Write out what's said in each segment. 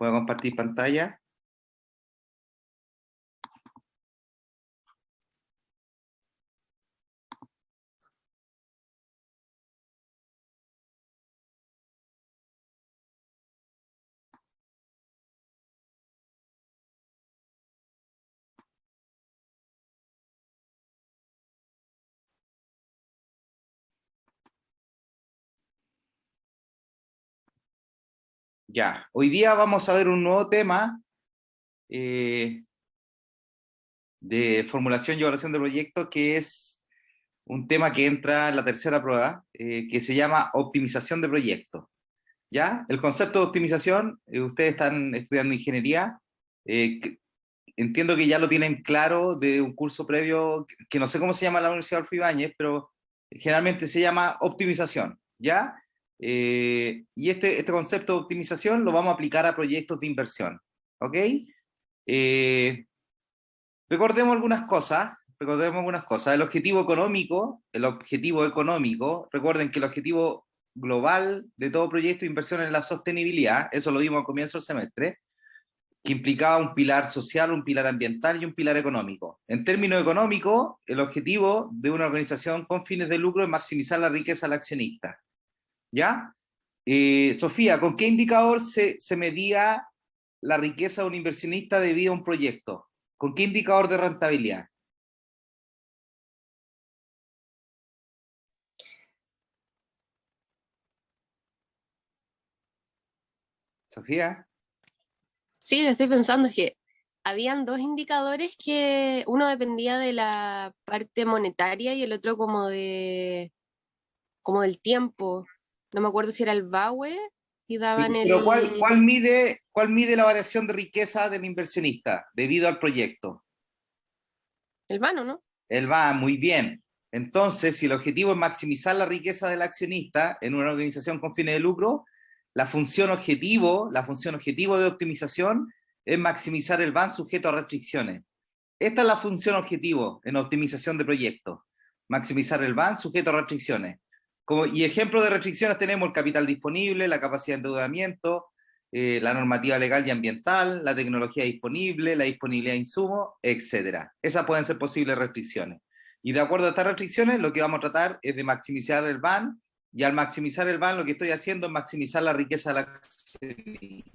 ¿Puedo compartir pantalla? Ya, hoy día vamos a ver un nuevo tema de formulación y evaluación de proyectos, que es un tema que entra en la tercera prueba, que se llama optimización de proyectos. ¿Ya? El concepto de optimización, ustedes están estudiando ingeniería, entiendo que ya lo tienen claro de un curso previo, que no sé cómo se llama en la Universidad Adolfo Ibáñez, pero generalmente se llama optimización, ¿ya? Y este concepto de optimización lo vamos a aplicar a proyectos de inversión, ¿ok? Eh, recordemos algunas cosas, el objetivo económico, recuerden que el objetivo global de todo proyecto de inversión es la sostenibilidad, eso lo vimos al comienzo del semestre, que implicaba un pilar social, un pilar ambiental y un pilar económico. En términos económicos, el objetivo de una organización con fines de lucro es maximizar la riqueza del accionista. ¿Ya? Sofía, ¿con qué indicador se medía la riqueza de un inversionista debido a un proyecto? ¿Con qué indicador de rentabilidad? Sofía. Sí, lo estoy pensando, es que habían dos indicadores que uno dependía de la parte monetaria y el otro como del tiempo. No me acuerdo si era el BAWE y daban Pero ¿cuál mide la variación de riqueza del inversionista debido al proyecto? el vano, ¿no? Él va muy bien. Entonces, si el objetivo es maximizar la riqueza del accionista en una organización con fines de lucro, la función objetivo de optimización es maximizar el VAN sujeto a restricciones. Esta es la función objetivo en optimización de proyectos. Maximizar el VAN sujeto a restricciones. Y ejemplos de restricciones tenemos el capital disponible, la capacidad de endeudamiento, la normativa legal y ambiental, la tecnología disponible, la disponibilidad de insumos, etc. Esas pueden ser posibles restricciones. Y de acuerdo a estas restricciones, lo que vamos a tratar es de maximizar el VAN, y al maximizar el VAN lo que estoy haciendo es maximizar la riqueza de la accionista.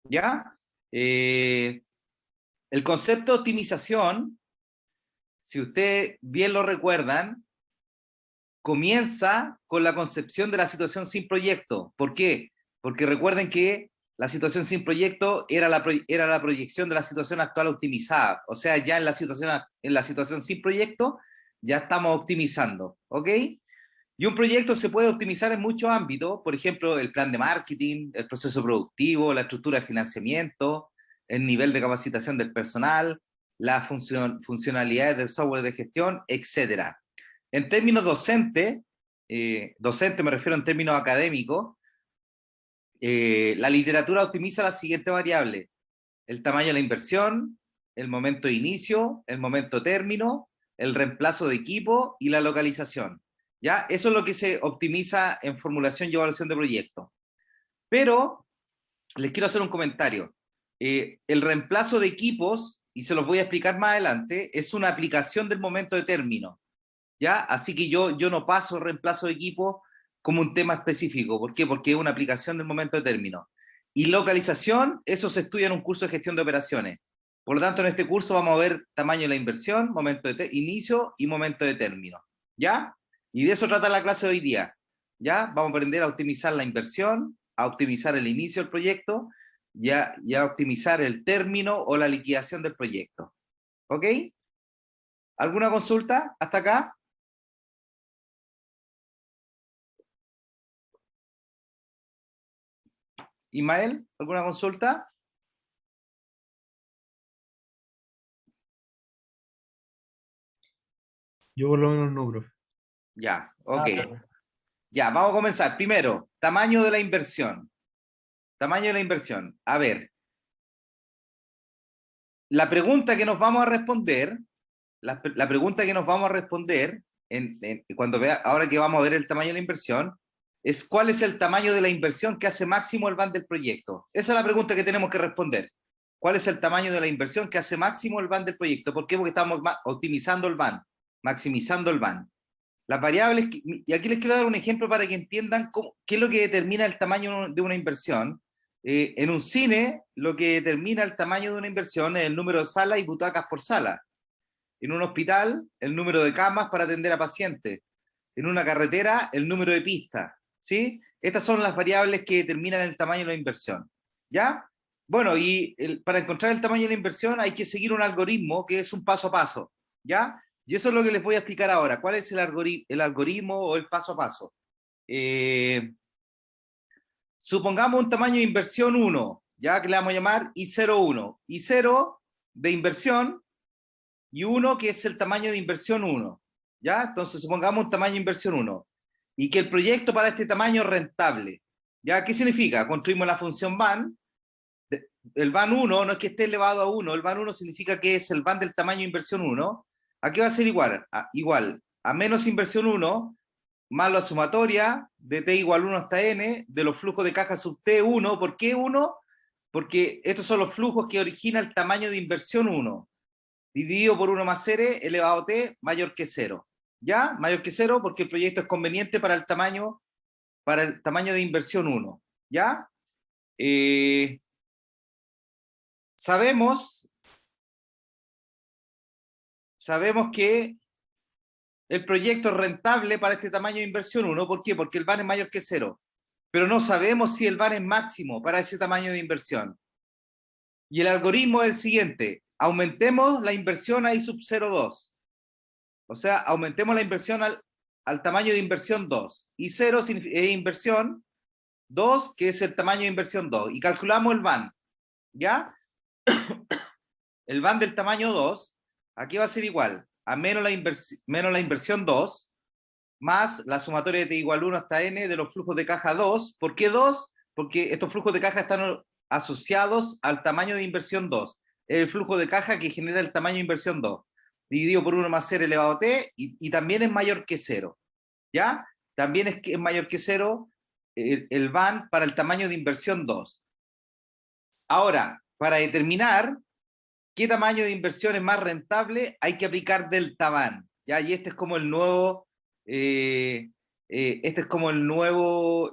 ¿Ya? El concepto de optimización, si ustedes bien lo recuerdan, comienza con la concepción de la situación sin proyecto. ¿Por qué? Porque recuerden que la situación sin proyecto era la proyección de la situación actual optimizada. O sea, ya en la situación sin proyecto ya estamos optimizando, ¿ok? Y un proyecto se puede optimizar en muchos ámbitos, por ejemplo, el plan de marketing, el proceso productivo, la estructura de financiamiento, el nivel de capacitación del personal, las funcionalidades del software de gestión, etcétera. En términos docentes, docente me refiero en términos académicos, la literatura optimiza las siguientes variables: el tamaño de la inversión, el momento de inicio, el momento de término, el reemplazo de equipo y la localización. ¿Ya? Eso es lo que se optimiza en formulación y evaluación de proyectos. Pero les quiero hacer un comentario. El reemplazo de equipos, y se los voy a explicar más adelante, es una aplicación del momento de término. ¿Ya? Así que yo no paso reemplazo de equipo como un tema específico. ¿Por qué? Porque es una aplicación del momento de término. Y localización, eso se estudia en un curso de gestión de operaciones. Por lo tanto, en este curso vamos a ver tamaño de la inversión, momento de inicio y momento de término. ¿Ya? Y de eso trata la clase de hoy día. ¿Ya? Vamos a aprender a optimizar la inversión, a optimizar el inicio del proyecto y a optimizar el término o la liquidación del proyecto. ¿Ok? ¿Alguna consulta hasta acá? Ismael, ¿alguna consulta? Yo por lo menos no, profe. Ya, ok. Ya, vamos a comenzar. Primero, tamaño de la inversión. Tamaño de la inversión. A ver, la pregunta que nos vamos a responder, cuando ahora que vamos a ver el tamaño de la inversión, es cuál es el tamaño de la inversión que hace máximo el van del proyecto. Esa es la pregunta que tenemos que responder. ¿Cuál es el tamaño de la inversión que hace máximo el van del proyecto? ¿Por qué? Porque estamos optimizando el van, maximizando el van. Las variables, y aquí les quiero dar un ejemplo para que entiendan qué es lo que determina el tamaño de una inversión. En un cine, lo que determina el tamaño de una inversión es el número de salas y butacas por sala. En un hospital, el número de camas para atender a pacientes. En una carretera, el número de pistas. ¿Sí? Estas son las variables que determinan el tamaño de la inversión. ¿Ya? Bueno, y para encontrar el tamaño de la inversión hay que seguir un algoritmo que es un paso a paso. ¿Ya? Y eso es lo que les voy a explicar ahora. ¿Cuál es el algoritmo o el paso a paso? Supongamos un tamaño de inversión 1, ya que le vamos a llamar I01. I0 de inversión y 1 que es el tamaño de inversión 1. ¿Ya? Entonces supongamos un tamaño de inversión 1 y que el proyecto para este tamaño es rentable. ¿Ya? ¿Qué significa? Construimos la función van. El van 1 no es que esté elevado a 1, el van 1 significa que es el van del tamaño de inversión 1. Aquí va a ser igual a menos inversión 1 más la sumatoria de t igual 1 hasta n de los flujos de caja sub t1. ¿Por qué 1? Porque estos son los flujos que origina el tamaño de inversión 1, dividido por 1 más r elevado a t mayor que 0. ¿Ya? Mayor que 0 porque el proyecto es conveniente para el tamaño de inversión 1. ¿Ya? Sabemos que el proyecto es rentable para este tamaño de inversión 1. ¿Por qué? Porque el van es mayor que 0. Pero no sabemos si el van es máximo para ese tamaño de inversión. Y el algoritmo es el siguiente. Aumentemos la inversión a I sub 0,2. O sea, aumentemos la inversión al tamaño de inversión 2. Y 0 es inversión 2, que es el tamaño de inversión 2. Y calculamos el van. ¿Ya? El van del tamaño 2, aquí va a ser igual a menos la inversión 2, más la sumatoria de t igual 1 hasta n de los flujos de caja 2. ¿Por qué 2? Porque estos flujos de caja están asociados al tamaño de inversión 2. El flujo de caja que genera el tamaño de inversión 2, dividido por 1 más 0 elevado a t, y también es mayor que 0. ¿Ya? También es mayor que 0 el van para el tamaño de inversión 2. Ahora, para determinar qué tamaño de inversión es más rentable, hay que aplicar delta van, ¿ya? Y este es como el nuevo,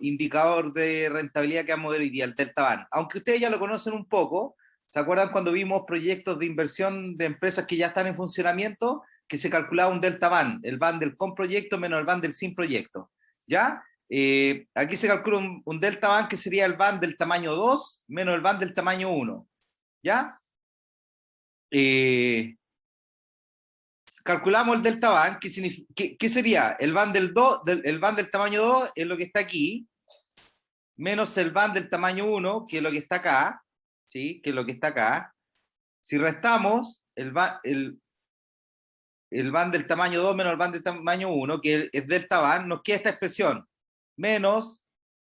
indicador de rentabilidad que vamos a ver hoy día, el delta van. Aunque ustedes ya lo conocen un poco, ¿se acuerdan cuando vimos proyectos de inversión de empresas que ya están en funcionamiento? Que se calculaba un delta van, el van del con proyecto menos el van del sin proyecto, ¿ya? Aquí se calcula un delta van que sería el van del tamaño 2 menos el van del tamaño 1, ¿ya? Calculamos el delta van, ¿qué sería? El van del tamaño 2 es lo que está aquí, menos el van del tamaño 1, que es lo que está acá, ¿sí? Que es lo que está acá. Si restamos el van del tamaño 2 menos el van del tamaño 1, que es delta van, nos queda esta expresión, menos,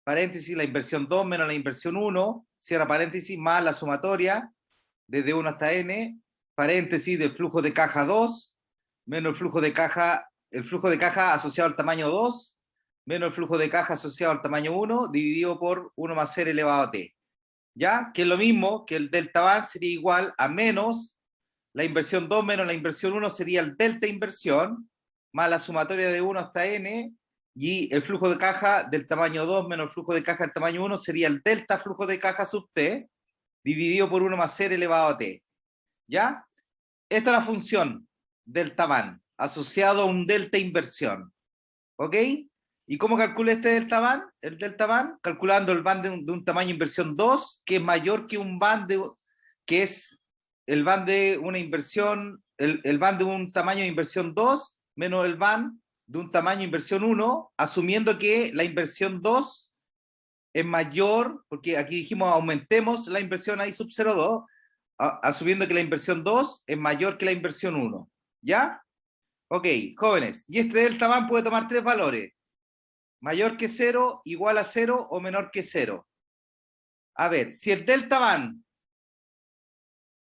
paréntesis, la inversión 2 menos la inversión 1, cierra paréntesis, más la sumatoria, desde 1 hasta n, paréntesis del flujo de caja 2, menos el flujo de caja asociado al tamaño 2, menos el flujo de caja asociado al tamaño 1, dividido por 1 más 0 elevado a t. ¿Ya? Que es lo mismo que el delta van sería igual a menos la inversión 2 menos la inversión 1 sería el delta inversión, más la sumatoria de 1 hasta n, y el flujo de caja del tamaño 2 menos el flujo de caja del tamaño 1 sería el delta flujo de caja sub t, dividido por 1 más 0 elevado a t. ¿Ya? Esta es la función delta van, asociado a un delta inversión. ¿Ok? ¿Y cómo calcula este delta van? El delta van, calculando el van de un tamaño inversión 2, que es mayor que un van que es el van de una inversión, el van de un tamaño de inversión 2, menos el van de un tamaño de inversión 1, asumiendo que la inversión 2 es mayor, porque aquí dijimos aumentemos la inversión ahí sub 0,2, asumiendo que la inversión 2 es mayor que la inversión 1. ¿Ya? Ok, jóvenes. Y este delta van puede tomar tres valores. Mayor que 0, igual a 0 o menor que 0. A ver, si el delta van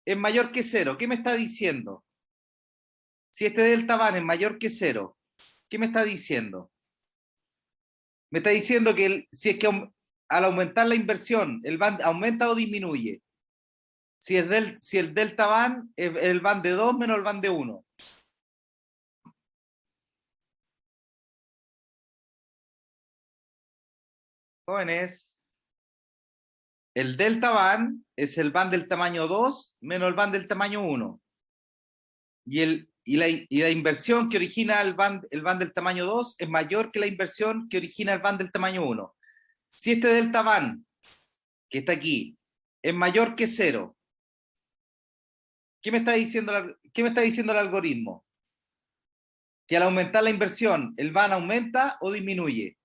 es mayor que 0, ¿qué me está diciendo? Si este delta van es mayor que 0, ¿qué me está diciendo? Me está diciendo que si es que al aumentar la inversión, el van aumenta o disminuye. Si el delta van es el van de 2 menos el van de 1. Jóvenes, el delta van es el van del tamaño 2 menos el van del tamaño 1. Y la inversión que origina el van del tamaño 2 es mayor que la inversión que origina el van del tamaño 1. Si este delta van, que está aquí, es mayor que 0, ¿qué me está diciendo el algoritmo? Que al aumentar la inversión, ¿el van aumenta o disminuye?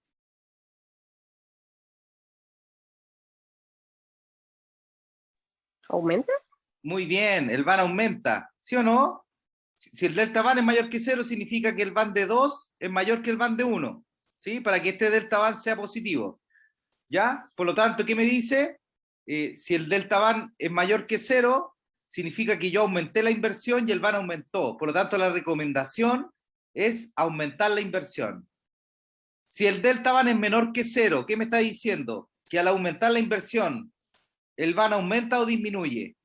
¿Aumenta? Muy bien, el van aumenta, ¿sí o no? Si el delta van es mayor que 0, significa que el van de 2 es mayor que el van de 1, ¿sí? Para que este delta van sea positivo, ¿ya? Por lo tanto, ¿qué me dice? Si el delta van es mayor que 0, significa que yo aumenté la inversión y el van aumentó. Por lo tanto, la recomendación es aumentar la inversión. Si el delta van es menor que 0, ¿qué me está diciendo? Que al aumentar la inversión, ¿el van aumenta o disminuye?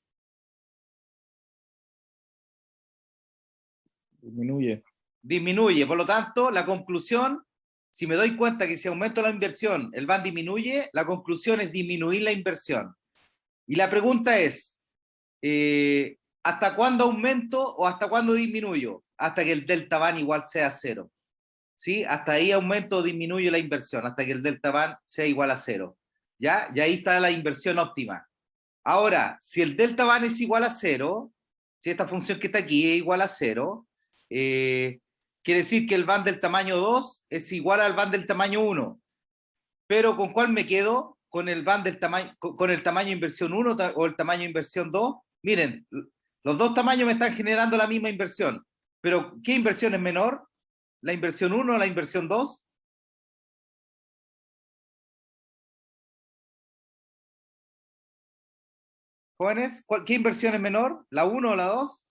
Disminuye. Disminuye. Por lo tanto, la conclusión, si me doy cuenta que si aumento la inversión, el van disminuye, la conclusión es disminuir la inversión. Y la pregunta es, ¿hasta cuándo aumento o hasta cuándo disminuyo? Hasta que el delta van igual sea 0. ¿Sí? Hasta ahí aumento o disminuyo la inversión, hasta que el delta van sea igual a 0. ¿Ya? Y ahí está la inversión óptima. Ahora, si el delta van es igual a 0, si esta función que está aquí es igual a 0, quiere decir que el van del tamaño 2 es igual al van del tamaño 1. Pero ¿con cuál me quedo? ¿Con el van del tamaño, con el tamaño inversión 1 o el tamaño inversión 2? Miren, los dos tamaños me están generando la misma inversión. Pero ¿qué inversión es menor? ¿La inversión 1 o la inversión 2? Jóvenes, ¿qué inversión es menor? ¿La 1 o la 2?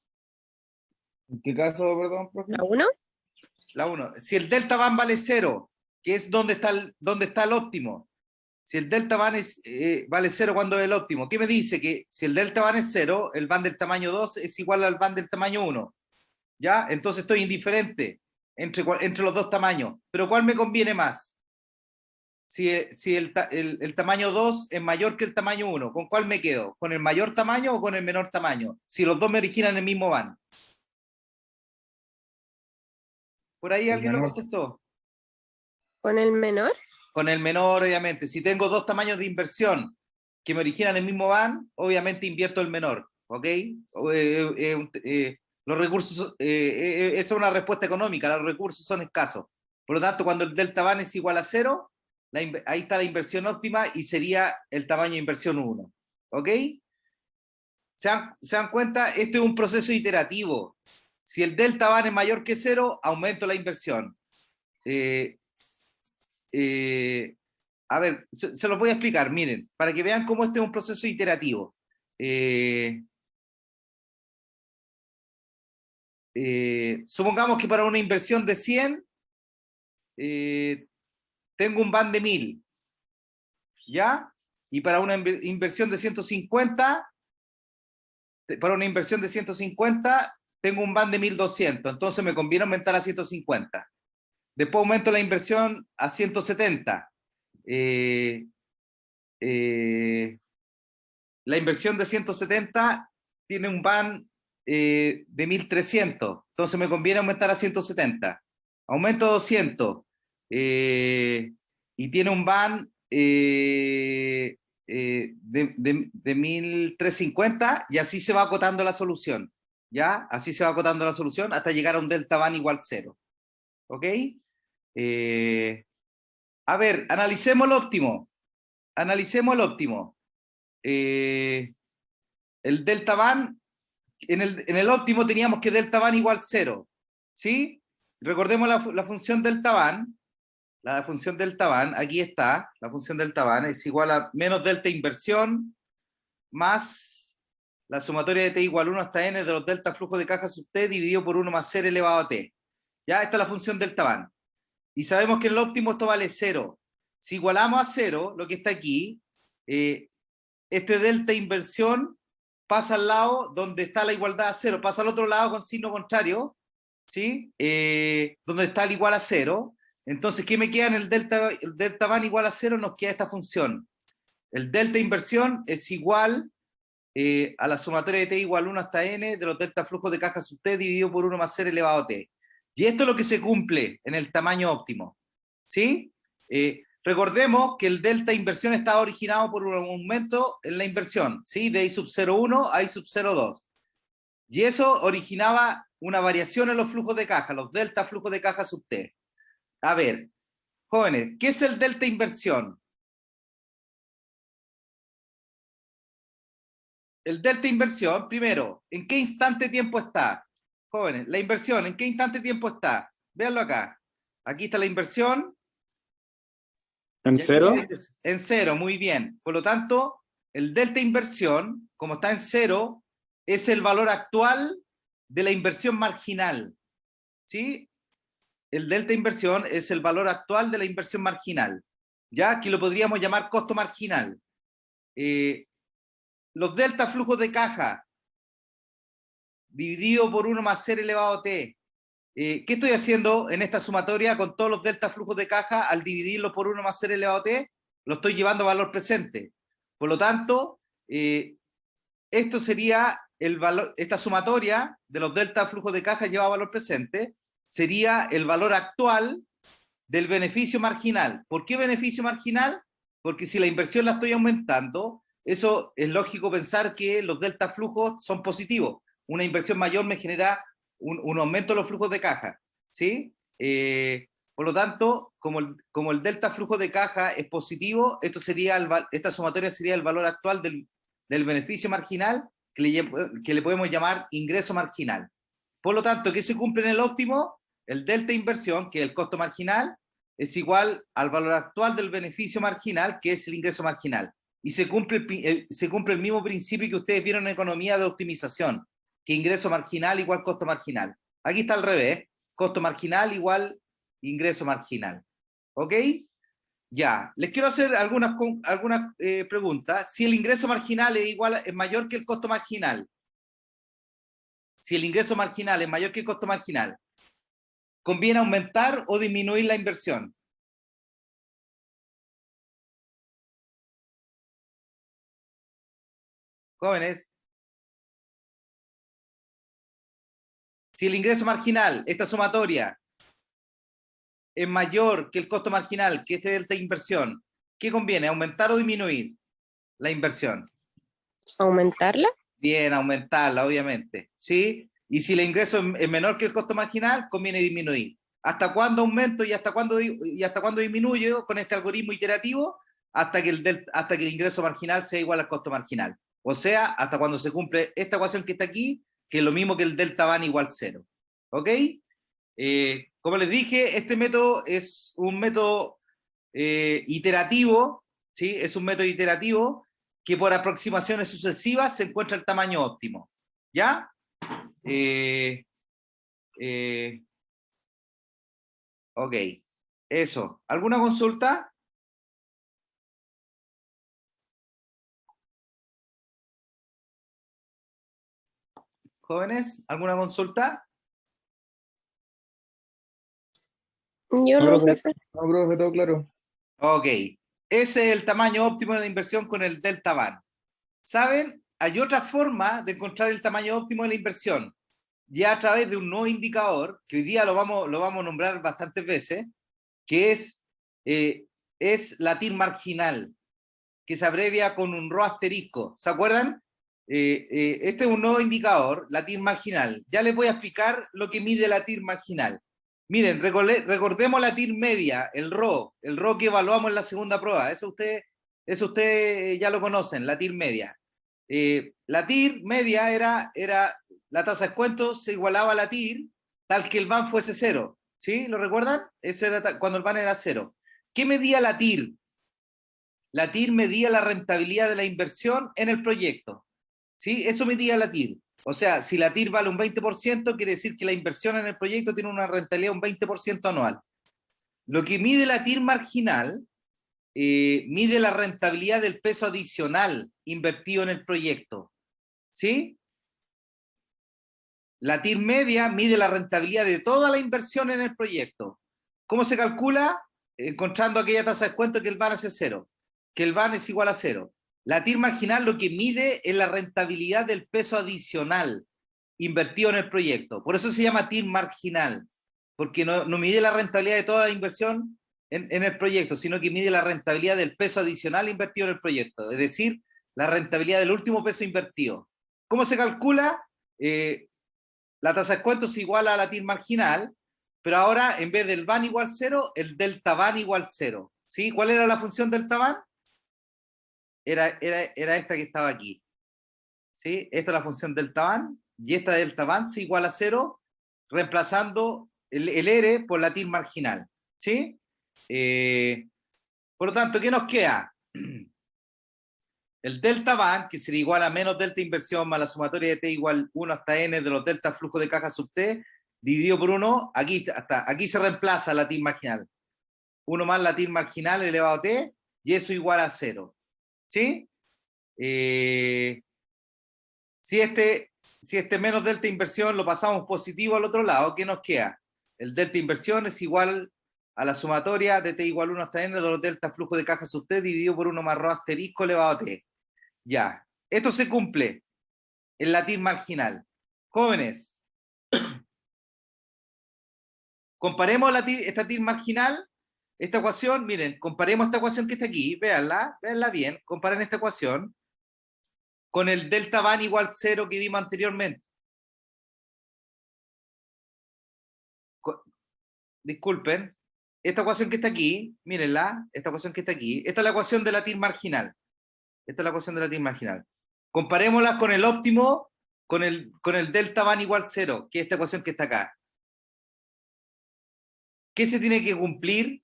¿En qué caso, perdón, profe? ¿La 1? La 1. Si el delta van vale 0, que es donde está el óptimo. Si el delta van vale 0 cuando es el óptimo, ¿qué me dice? Que si el delta van es 0, el van del tamaño 2 es igual al van del tamaño 1. ¿Ya? Entonces estoy indiferente entre los dos tamaños. Pero ¿cuál me conviene más? Si el tamaño 2 es mayor que el tamaño 1, ¿con cuál me quedo? ¿Con el mayor tamaño o con el menor tamaño? Si los dos me originan el mismo van. ¿Por ahí El alguien lo menor. contestó? ¿Con el menor? Con el menor, obviamente. Si tengo dos tamaños de inversión que me originan el mismo van, obviamente invierto el menor. ¿Ok? Los recursos, esa es una respuesta económica, los recursos son escasos. Por lo tanto, cuando el delta van es igual a 0, ahí está la inversión óptima y sería el tamaño de inversión 1. ¿Ok? ¿Se dan cuenta? Este es un proceso iterativo. Si el delta van es mayor que 0, aumento la inversión. A ver, se los voy a explicar, miren, para que vean cómo este es un proceso iterativo. Supongamos que para una inversión de 100, tengo un van de 1000, ¿ya? Y para una inversión de 150, tengo un van de 1200, entonces me conviene aumentar a 150. Después aumento la inversión a 170. La inversión de 170 tiene un van de 1300, entonces me conviene aumentar a 170. Aumento a 200 y tiene un van de 1350 y así se va acotando la solución. ¿Ya? Así se va acotando la solución hasta llegar a un delta van igual 0. ¿Ok? A ver, analicemos el óptimo. Analicemos el óptimo. El delta van, en el óptimo teníamos que delta van igual 0. ¿Sí? Recordemos la función delta van. La función delta van, aquí está. La función delta van es igual a menos delta inversión más la sumatoria de t igual 1 hasta n de los delta flujo de caja sub t dividido por 1 más r elevado a t. Ya, esta es la función delta van. Y sabemos que en el óptimo esto vale 0. si igualamos a 0, lo que está aquí, este delta inversión pasa al lado donde está la igualdad a 0, pasa al otro lado con signo contrario, ¿sí? Donde está el igual a 0. Entonces, ¿qué me queda en el delta van igual a 0? Nos queda esta función. El delta inversión es igual a la sumatoria de t igual 1 hasta n de los delta flujos de caja sub t dividido por 1 más 0 elevado a t. Y esto es lo que se cumple en el tamaño óptimo. ¿Sí? Recordemos que el delta inversión está originado por un aumento en la inversión, ¿sí? De I sub 0,1 a I sub 0,2. Y eso originaba una variación en los flujos de caja, los delta flujos de caja sub t. A ver, jóvenes, ¿qué es el delta inversión? El delta inversión, primero, ¿en qué instante de tiempo está? Jóvenes, la inversión, ¿en qué instante de tiempo está? Véanlo acá. Aquí está la inversión. ¿En cero? En cero, muy bien. Por lo tanto, el delta inversión, como está en cero, es el valor actual de la inversión marginal. ¿Sí? El delta inversión es el valor actual de la inversión marginal. Ya que lo podríamos llamar costo marginal. Los delta flujos de caja dividido por 1 más 0 elevado a t. ¿Qué estoy haciendo en esta sumatoria con todos los delta flujos de caja al dividirlo por 1 más 0 elevado a t? Lo estoy llevando a valor presente. Por lo tanto, esto sería el valor, esta sumatoria de los delta flujos de caja llevado a valor presente, sería el valor actual del beneficio marginal. ¿Por qué beneficio marginal? Porque si la inversión la estoy aumentando, eso es lógico pensar que los delta flujos son positivos. Una inversión mayor me genera un aumento de los flujos de caja, ¿sí? Por lo tanto, como el delta flujo de caja es positivo, esta sumatoria sería el valor actual del beneficio marginal que le podemos llamar ingreso marginal. Por lo tanto, ¿qué se cumple en el óptimo? El delta inversión, que es el costo marginal, es igual al valor actual del beneficio marginal, que es el ingreso marginal. Y se cumple el mismo principio que ustedes vieron en economía de optimización, que ingreso marginal igual costo marginal. Aquí está al revés, costo marginal igual ingreso marginal. ¿Ok? Ya, les quiero hacer algunas preguntas. Si el ingreso marginal es mayor que el costo marginal, si el ingreso marginal es mayor que el costo marginal, ¿conviene aumentar o disminuir la inversión? Jóvenes, si el ingreso marginal, esta sumatoria, es mayor que el costo marginal, que este delta de inversión, ¿qué conviene? ¿Aumentar o disminuir la inversión? ¿Aumentarla? Bien, aumentarla, obviamente. ¿Sí? Y si el ingreso es menor que el costo marginal, conviene disminuir. ¿Hasta cuándo aumento y hasta cuándo disminuyo con este algoritmo iterativo? Hasta que el ingreso marginal sea igual al costo marginal. O sea, hasta cuando se cumple esta ecuación que está aquí, que es lo mismo que el delta van igual 0. ¿Ok? Como les dije, este método es un método iterativo, ¿sí? Es un método iterativo que por aproximaciones sucesivas se encuentra el tamaño óptimo. ¿Ya? Ok. Eso. ¿Alguna consulta? ¿Jóvenes? ¿Alguna consulta? Yo no, profe. No, profe, todo claro. Ok. Ese es el tamaño óptimo de la inversión con el delta van. ¿Saben? Hay otra forma de encontrar el tamaño óptimo de la inversión, ya a través de un nuevo indicador, que hoy día lo vamos a nombrar bastantes veces, que es la TIR marginal, que se abrevia con un Rho asterisco. ¿Se acuerdan? Este es un nuevo indicador, la TIR marginal. Ya les voy a explicar lo que mide la TIR marginal. Miren, recordemos la TIR media, el Rho que evaluamos en la segunda prueba. Eso ustedes ya lo conocen, la TIR media. La TIR media era la tasa de descuento, se igualaba a la TIR, tal que el VAN fuese 0. ¿Sí? ¿Lo recuerdan? Ese era cuando el VAN era 0. ¿Qué medía la TIR? La TIR medía la rentabilidad de la inversión en el proyecto. ¿Sí? Eso medía la TIR. O sea, si la TIR vale un 20%, quiere decir que la inversión en el proyecto tiene una rentabilidad de un 20% anual. Lo que mide la TIR marginal mide la rentabilidad del peso adicional invertido en el proyecto. ¿Sí? La TIR media mide la rentabilidad de toda la inversión en el proyecto. ¿Cómo se calcula? Encontrando aquella tasa de descuento que el VAN es cero, que el VAN es igual a cero. La TIR marginal lo que mide es la rentabilidad del peso adicional invertido en el proyecto. Por eso se llama TIR marginal, porque no mide la rentabilidad de toda la inversión en el proyecto, sino que mide la rentabilidad del peso adicional invertido en el proyecto, es decir, la rentabilidad del último peso invertido. ¿Cómo se calcula? La tasa de descuento es igual a la TIR marginal, pero ahora en vez del VAN igual 0, el delta VAN igual 0. ¿Sí? ¿Cuál era la función delta VAN? Era esta que estaba aquí. ¿Sí? Esta es la función delta VAN, y esta delta VAN se iguala a 0, reemplazando el R por la TIR marginal. ¿Sí? Por lo tanto, ¿qué nos queda? El delta VAN, que sería igual a menos delta inversión más la sumatoria de T igual 1 hasta N de los delta flujo de caja sub T, dividido por 1, aquí se reemplaza la TIR marginal. 1 más la TIR marginal elevado a T, y eso igual a 0. ¿Sí? Si este menos delta inversión lo pasamos positivo al otro lado, ¿qué nos queda? El delta inversión es igual a la sumatoria de T igual 1 hasta N de los delta flujo de caja sub T dividido por 1 más ρ asterisco elevado a T. Ya, esto se cumple en la TIR marginal. Jóvenes, comparemos esta TIR marginal, esta ecuación, miren, comparemos esta ecuación que está aquí, véanla bien, comparen esta ecuación con el delta VAN igual 0 que vimos anteriormente. Disculpen, esta ecuación que está aquí, mírenla, esta ecuación que está aquí, esta es la ecuación de la TIR marginal. Esta es la ecuación de la TIR marginal. Comparémosla con el óptimo, con el delta VAN igual 0, que es esta ecuación que está acá. ¿Qué se tiene que cumplir?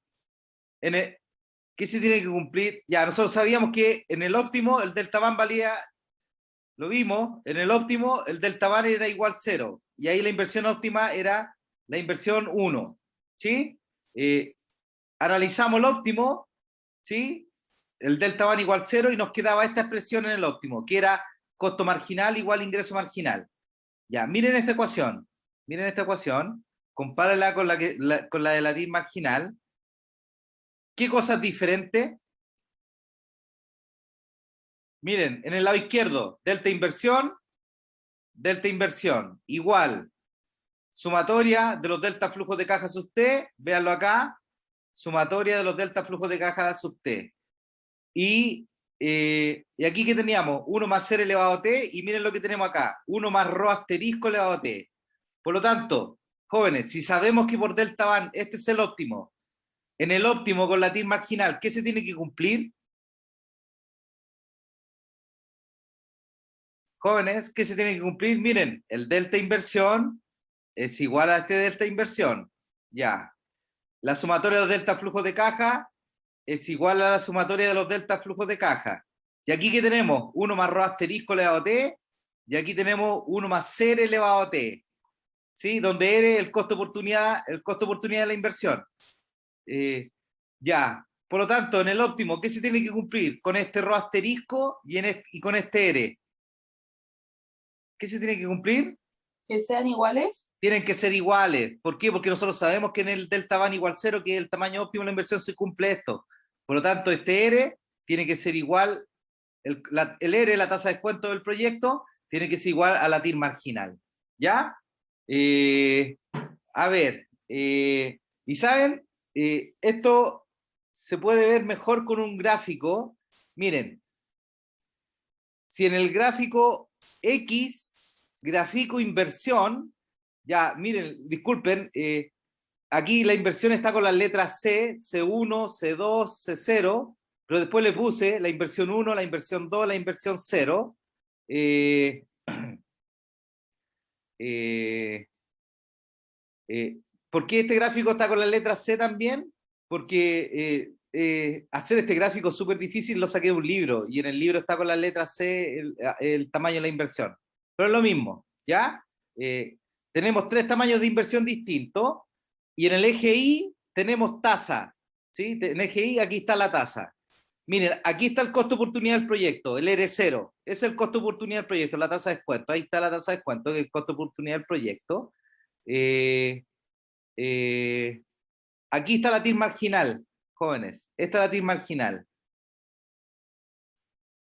¿Qué se tiene que cumplir? Ya, nosotros sabíamos que en el óptimo el delta VAN valía, lo vimos, en el óptimo el delta VAN era igual 0, y ahí la inversión óptima era la inversión 1. ¿Sí? Analizamos el óptimo, ¿sí? El delta VAN igual 0 y nos quedaba esta expresión en el óptimo, que era costo marginal igual ingreso marginal. Ya, miren esta ecuación, compárala con la de la TIR marginal. ¿Qué cosas diferentes? Miren, en el lado izquierdo, delta inversión, igual, sumatoria de los delta flujos de caja sub T, véanlo acá, sumatoria de los delta flujos de caja sub T. Y aquí que teníamos 1 más 0 elevado a T, y miren lo que tenemos acá, 1 más ρ asterisco elevado a T. Por lo tanto, jóvenes, si sabemos que por delta VAN este es el óptimo, en el óptimo con la TIR marginal, ¿qué se tiene que cumplir? Jóvenes, ¿qué se tiene que cumplir? Miren, el delta inversión es igual a este delta inversión. Ya. La sumatoria de los delta flujos de caja es igual a la sumatoria de los delta flujos de caja. Y aquí que tenemos 1 más ρ asterisco elevado a T, y aquí tenemos 1 más 0 elevado a T. ¿Sí? Donde R es el costo oportunidad de la inversión. Ya. Por lo tanto, en el óptimo, ¿qué se tiene que cumplir? Con este ρ asterisco y con este R. ¿Qué se tiene que cumplir? Que sean iguales. Tienen que ser iguales. ¿Por qué? Porque nosotros sabemos que en el delta VAN igual 0, que es el tamaño óptimo de la inversión, se cumple esto. Por lo tanto, este R tiene que ser igual, el R, la tasa de descuento del proyecto, tiene que ser igual a la TIR marginal. ¿Ya? A ver, y saben, esto se puede ver mejor con un gráfico. Miren, si en el gráfico X, gráfico inversión, ya, miren, disculpen, aquí la inversión está con las letras C, C1, C2, C0, pero después le puse la inversión 1, la inversión 2, la inversión 0. ¿Por qué este gráfico está con la letra C también? Porque hacer este gráfico es súper difícil, lo saqué de un libro, y en el libro está con la letra C el tamaño de la inversión. Pero es lo mismo, ¿ya? Tenemos 3 tamaños de inversión distintos, y en el eje Y tenemos tasa, ¿sí? En el eje Y aquí está la tasa. Miren, aquí está el costo de oportunidad del proyecto, el R0. Es el costo de oportunidad del proyecto, la tasa de descuento. Ahí está la tasa de descuento, el costo de oportunidad del proyecto. Aquí está la TIR marginal, jóvenes. Esta es la TIR marginal.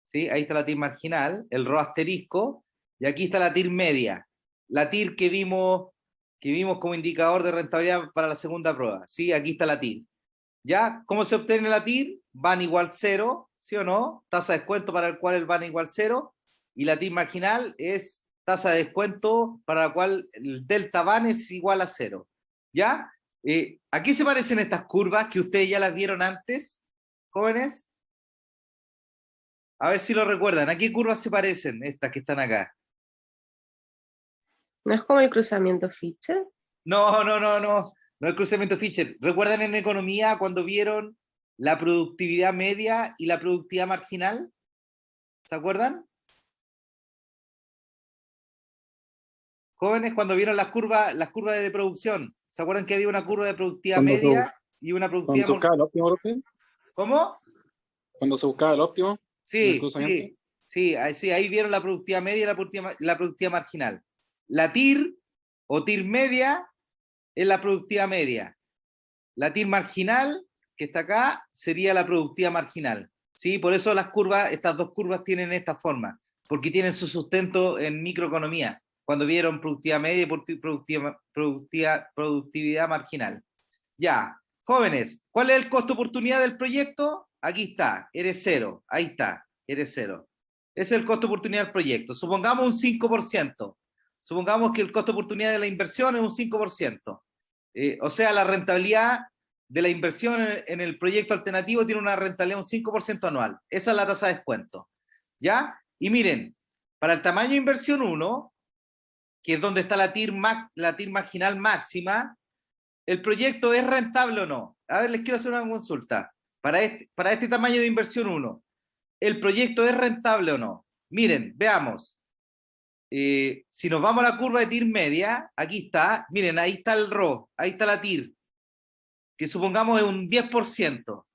¿Sí? Ahí está la TIR marginal, el RO asterisco, y aquí está la TIR media. La TIR que vimos como indicador de rentabilidad para la segunda prueba. ¿Sí? Aquí está la TIR. ¿Ya? ¿Cómo se obtiene la TIR? Van igual 0, ¿sí o no? Tasa de descuento para el cual el van igual 0, y la TIR marginal es tasa de descuento para la cual el delta van es igual a 0. ¿Ya? ¿A qué se parecen estas curvas que ustedes ya las vieron antes, jóvenes? A ver si lo recuerdan. ¿A qué curvas se parecen estas que están acá? ¿No es como el cruzamiento Fischer? No. No es cruzamiento Fischer. ¿Recuerdan en economía cuando vieron la productividad media y la productividad marginal? ¿Se acuerdan? Jóvenes, cuando vieron las curvas de producción, ¿se acuerdan que había una curva de productividad media y una Cuando productividad se buscaba el óptimo, profe. ¿Cómo? Cuando se buscaba el óptimo. En el Sí, cruzamiento. sí, ahí vieron la productividad media y la productividad marginal. La TIR o TIR media es la productividad media. La TIR marginal, que está acá, sería la productividad marginal. ¿Sí? Por eso las curvas, estas dos curvas tienen esta forma, porque tienen su sustento en microeconomía, cuando vieron productividad media y productividad marginal. Ya, jóvenes, ¿cuál es el costo de oportunidad del proyecto? Aquí está, eres 0, ahí está, eres 0. Ese es el costo de oportunidad del proyecto. Supongamos un 5%. Supongamos que el costo de oportunidad de la inversión es un 5%. O sea, la rentabilidad de la inversión en el proyecto alternativo tiene una rentabilidad de un 5% anual. Esa es la tasa de descuento. ¿Ya? Y miren, para el tamaño de inversión 1, que es donde está la TIR marginal máxima, ¿el proyecto es rentable o no? A ver, les quiero hacer una consulta. Para este tamaño de inversión 1, ¿el proyecto es rentable o no? Miren, veamos. Si nos vamos a la curva de TIR media, aquí está, miren, ahí está el RO, ahí está la TIR, que supongamos es un 10%.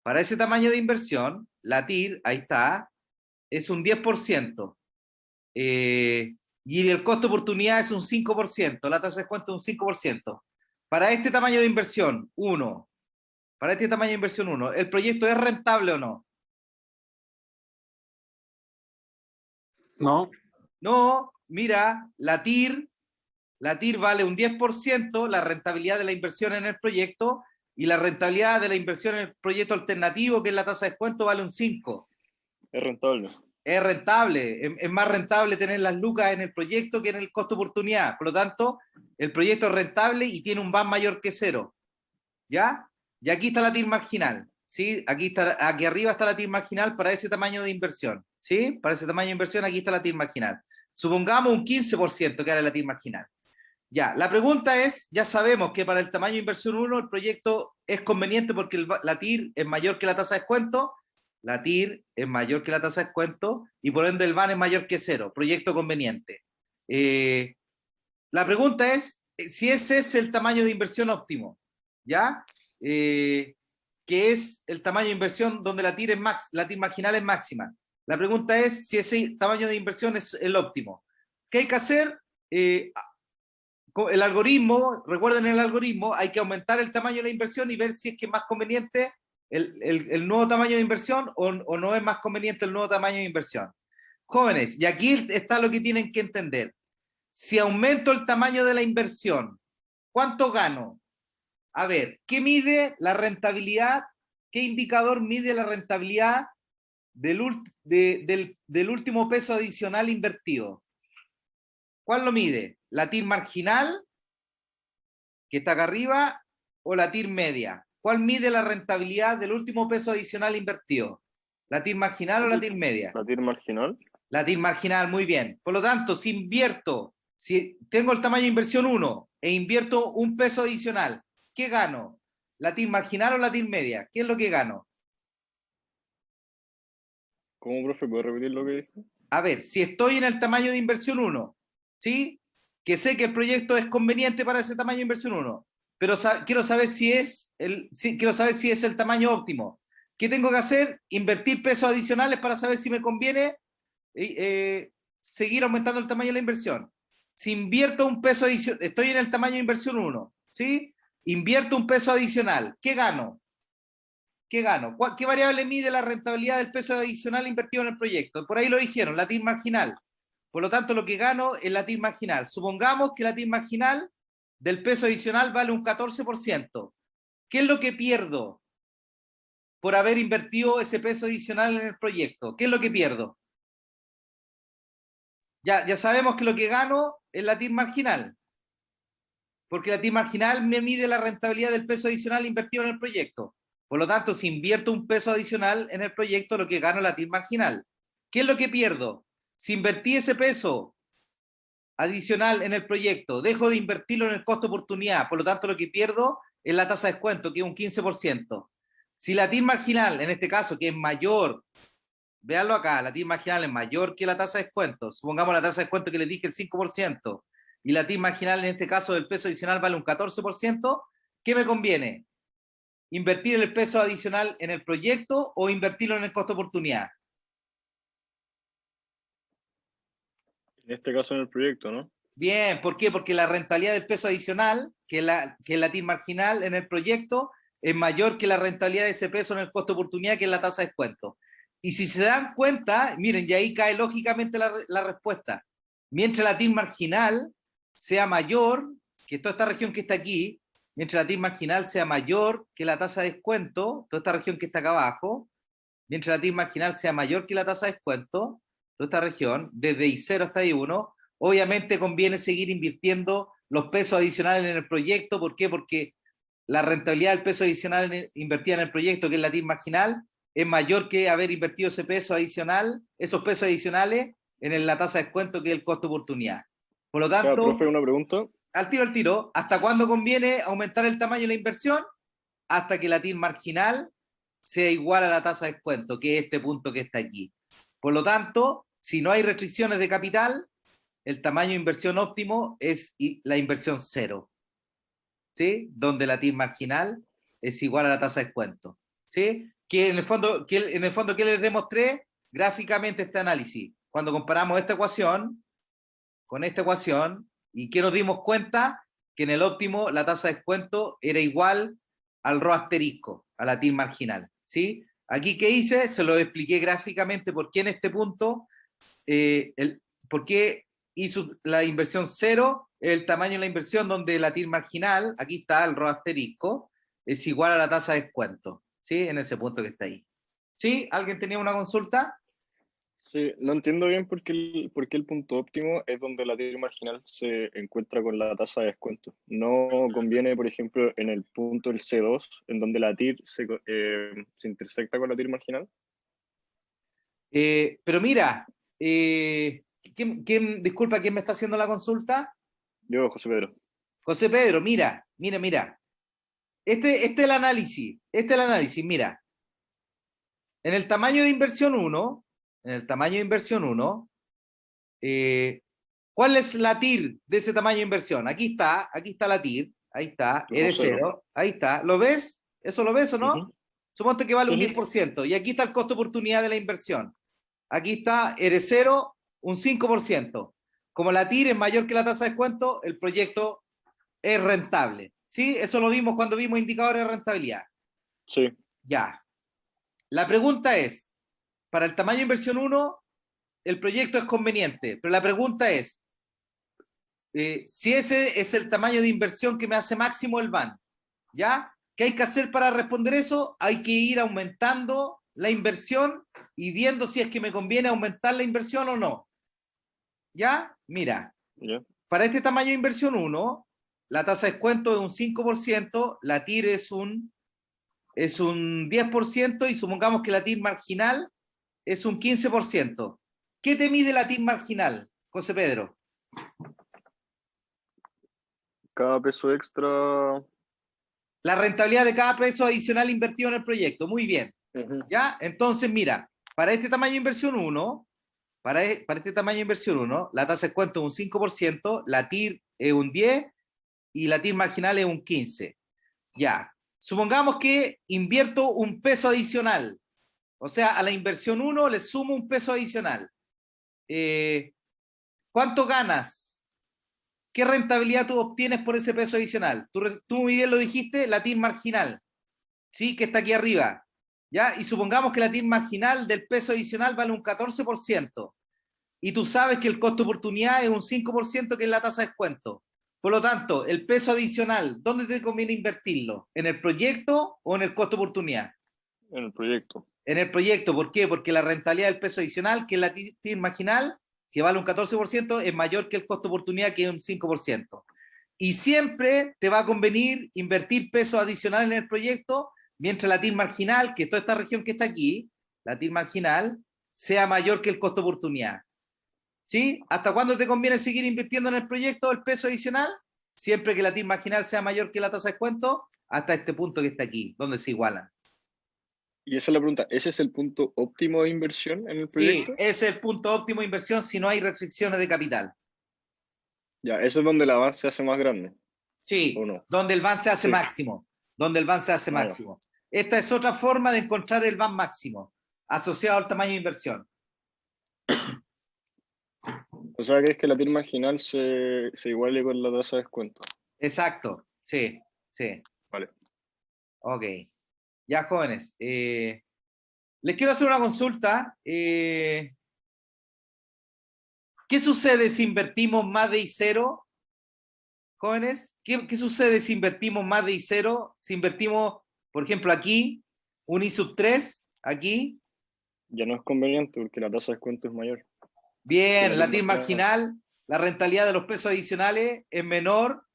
Para ese tamaño de inversión, la TIR, ahí está, es un 10%. Y el costo de oportunidad es un 5%, la tasa de descuento es un 5%. Para este tamaño de inversión, 1, para este tamaño de inversión 1, ¿el proyecto es rentable o no? No. No, mira, la TIR vale un 10%, la rentabilidad de la inversión en el proyecto, y la rentabilidad de la inversión en el proyecto alternativo, que es la tasa de descuento, vale un 5%. Es rentable. Es rentable, es más rentable tener las lucas en el proyecto que en el costo de oportunidad. Por lo tanto, el proyecto es rentable y tiene un VAN mayor que 0. ¿Ya? Y aquí está la TIR marginal. ¿Sí? Aquí arriba está la TIR marginal para ese tamaño de inversión. ¿Sí? Para ese tamaño de inversión, aquí está la TIR marginal. Supongamos un 15% que era la TIR marginal. Ya, la pregunta es, ya sabemos que para el tamaño de inversión 1 el proyecto es conveniente porque la TIR es mayor que la tasa de descuento, la TIR es mayor que la tasa de descuento y por ende el VAN es mayor que 0, proyecto conveniente. La pregunta es si ese es el tamaño de inversión óptimo, ¿ya? Que es el tamaño de inversión donde la TIR marginal es máxima. La pregunta es si ese tamaño de inversión es el óptimo. ¿Qué hay que hacer? El algoritmo, recuerden el algoritmo, hay que aumentar el tamaño de la inversión y ver si es que es más conveniente el nuevo tamaño de inversión o no es más conveniente el nuevo tamaño de inversión. Jóvenes, y aquí está lo que tienen que entender. Si aumento el tamaño de la inversión, ¿cuánto gano? A ver, ¿qué mide la rentabilidad? ¿Qué indicador mide la rentabilidad del último peso adicional invertido? ¿Cuál lo mide? ¿La TIR marginal, que está acá arriba, o la TIR media? ¿Cuál mide la rentabilidad del último peso adicional invertido? ¿La TIR marginal o la TIR media? La TIR marginal. La TIR marginal, muy bien. Por lo tanto, si tengo el tamaño de inversión 1 e invierto un peso adicional, ¿qué gano? ¿La TIR marginal o la TIR media? ¿Qué es lo que gano? ¿Cómo, profe? ¿Puede repetir lo que dice? A ver, si estoy en el tamaño de inversión 1, ¿sí? Que sé que el proyecto es conveniente para ese tamaño de inversión 1, pero quiero saber si es el tamaño óptimo. ¿Qué tengo que hacer? Invertir pesos adicionales para saber si me conviene seguir aumentando el tamaño de la inversión. Si invierto un peso adicional, estoy en el tamaño de inversión 1, ¿sí? Invierto un peso adicional, ¿qué gano? ¿Qué gano? ¿Qué variable mide la rentabilidad del peso adicional invertido en el proyecto? Por ahí lo dijeron, la TIR marginal. Por lo tanto, lo que gano es la TIR marginal. Supongamos que la TIR marginal del peso adicional vale un 14%. ¿Qué es lo que pierdo por haber invertido ese peso adicional en el proyecto? ¿Qué es lo que pierdo? Ya sabemos que lo que gano es la TIR marginal, porque la TIR marginal me mide la rentabilidad del peso adicional invertido en el proyecto. Por lo tanto, si invierto un peso adicional en el proyecto, lo que gano es la TIR marginal. ¿Qué es lo que pierdo? Si invertí ese peso adicional en el proyecto, dejo de invertirlo en el costo de oportunidad, por lo tanto lo que pierdo es la tasa de descuento, que es un 15%. Si la TIR marginal, en este caso, que es mayor, véanlo acá, la TIR marginal es mayor que la tasa de descuento, supongamos la tasa de descuento que les dije el 5%, y la TIR marginal en este caso del peso adicional vale un 14%, ¿qué me conviene? ¿Invertir el peso adicional en el proyecto o invertirlo en el costo de oportunidad? En este caso en el proyecto, ¿no? Bien, ¿por qué? Porque la rentabilidad del peso adicional, que es la TIR marginal en el proyecto, es mayor que la rentabilidad de ese peso en el costo de oportunidad, que es la tasa de descuento. Y si se dan cuenta, miren, y ahí cae lógicamente la respuesta. Mientras la TIR marginal sea mayor, que toda esta región que está aquí, mientras la TIR marginal sea mayor que la tasa de descuento, toda esta región que está acá abajo, mientras la TIR marginal sea mayor que la tasa de descuento, toda esta región, desde I0 hasta I1, obviamente conviene seguir invirtiendo los pesos adicionales en el proyecto. ¿Por qué? Porque la rentabilidad del peso adicional invertida en el proyecto, que es la TIR marginal, es mayor que haber invertido ese peso adicional, esos pesos adicionales en la tasa de descuento, que es el costo de oportunidad. Por lo tanto, profe, una pregunta. al tiro, ¿hasta cuándo conviene aumentar el tamaño de la inversión? Hasta que la TIR marginal sea igual a la tasa de descuento, que es este punto que está aquí. Por lo tanto, si no hay restricciones de capital, el tamaño de inversión óptimo es la inversión 0, ¿sí? Donde la TIR marginal es igual a la tasa de descuento, ¿sí? Que en el fondo, ¿qué les demostré? Gráficamente este análisis. Cuando comparamos esta ecuación con esta ecuación, ¿y qué nos dimos cuenta? Que en el óptimo la tasa de descuento era igual al ρ asterisco, a la TIR marginal, ¿sí? Aquí, ¿qué hice? Se lo expliqué gráficamente por qué en este punto, por qué hizo la inversión 0, el tamaño de la inversión, donde la TIR marginal, aquí está el ρ asterisco, es igual a la tasa de descuento, ¿sí? En ese punto que está ahí. ¿Sí? ¿Alguien tenía una consulta? Sí, no entiendo bien por qué el punto óptimo es donde la TIR marginal se encuentra con la tasa de descuento. ¿No conviene, por ejemplo, en el punto del C2, en donde la TIR se intersecta con la TIR marginal? Pero mira, disculpa, ¿quién me está haciendo la consulta? Yo, José Pedro. José Pedro, mira. Este es el análisis, mira. En el tamaño de inversión 1, ¿cuál es la TIR de ese tamaño de inversión? Aquí está la TIR, ahí está, R0, ahí está. ¿Lo ves? ¿Eso lo ves o no? Suponte que vale un 10%, y aquí está el costo de oportunidad de la inversión. Aquí está R0, un 5%. Como la TIR es mayor que la tasa de descuento, el proyecto es rentable. ¿Sí? Eso lo vimos cuando vimos indicadores de rentabilidad. Sí. Ya. La pregunta es, para el tamaño de inversión 1, el proyecto es conveniente, pero la pregunta es, si ese es el tamaño de inversión que me hace máximo el BAN, ¿ya? ¿Qué hay que hacer para responder eso? Hay que ir aumentando la inversión y viendo si es que me conviene aumentar la inversión o no. ¿Ya? Mira, para este tamaño de inversión 1, la tasa de descuento es un 5%, la TIR es un 10%, y supongamos que la TIR marginal es un 15%. ¿Qué te mide la TIR marginal, José Pedro? Cada peso extra. La rentabilidad de cada peso adicional invertido en el proyecto. Muy bien. ¿Ya? Entonces, mira, para este tamaño de inversión 1, para este tamaño de inversión 1, la tasa de descuento es un 5%, la TIR es un 10% y la TIR marginal es un 15%. Ya. supongamos que invierto un peso adicional. O sea, a la inversión 1 le sumo un peso adicional. ¿Cuánto ganas? ¿Qué rentabilidad tú obtienes por ese peso adicional? Tú muy bien lo dijiste, la TIR marginal, ¿sí? Que está aquí arriba. ¿Ya? Y supongamos que la TIR marginal del peso adicional vale un 14%. Y tú sabes que el costo de oportunidad es un 5%, que es la tasa de descuento. Por lo tanto, el peso adicional, ¿dónde te conviene invertirlo? ¿En el proyecto o en el costo de oportunidad? En el proyecto. En el proyecto, ¿por qué? Porque la rentabilidad del peso adicional, que es la TIR marginal, que vale un 14%, es mayor que el costo de oportunidad, que es un 5%. Y siempre te va a convenir invertir peso adicional en el proyecto, mientras la TIR marginal, que es toda esta región que está aquí, la TIR marginal, sea mayor que el costo de oportunidad. ¿Sí? ¿Hasta cuándo te conviene seguir invirtiendo en el proyecto el peso adicional? Siempre que la TIR marginal sea mayor que la tasa de descuento, hasta este punto que está aquí, donde se igualan. Y esa es la pregunta, ¿ese es el punto óptimo de inversión en el proyecto? Sí, ese es el punto óptimo de inversión si no hay restricciones de capital. Ya, eso es donde el avance se hace más grande. Sí, ¿O no? donde el BAN se hace Sí. máximo. Donde el BAN se hace ya. máximo. Esta es otra forma de encontrar el BAN máximo, asociado al tamaño de inversión. O sea, que es que la TIR marginal se iguale con la tasa de descuento. Exacto, sí, sí. Vale. Ok. Ya, jóvenes. Les quiero hacer una consulta. ¿Qué sucede si invertimos más de I0? Jóvenes, ¿qué sucede si invertimos más de I0? Si invertimos, por ejemplo, aquí, un I sub 3, aquí. Ya no es conveniente porque la tasa de descuento es mayor. Bien, la TIR marginal. marginal, la rentabilidad de los pesos adicionales es menor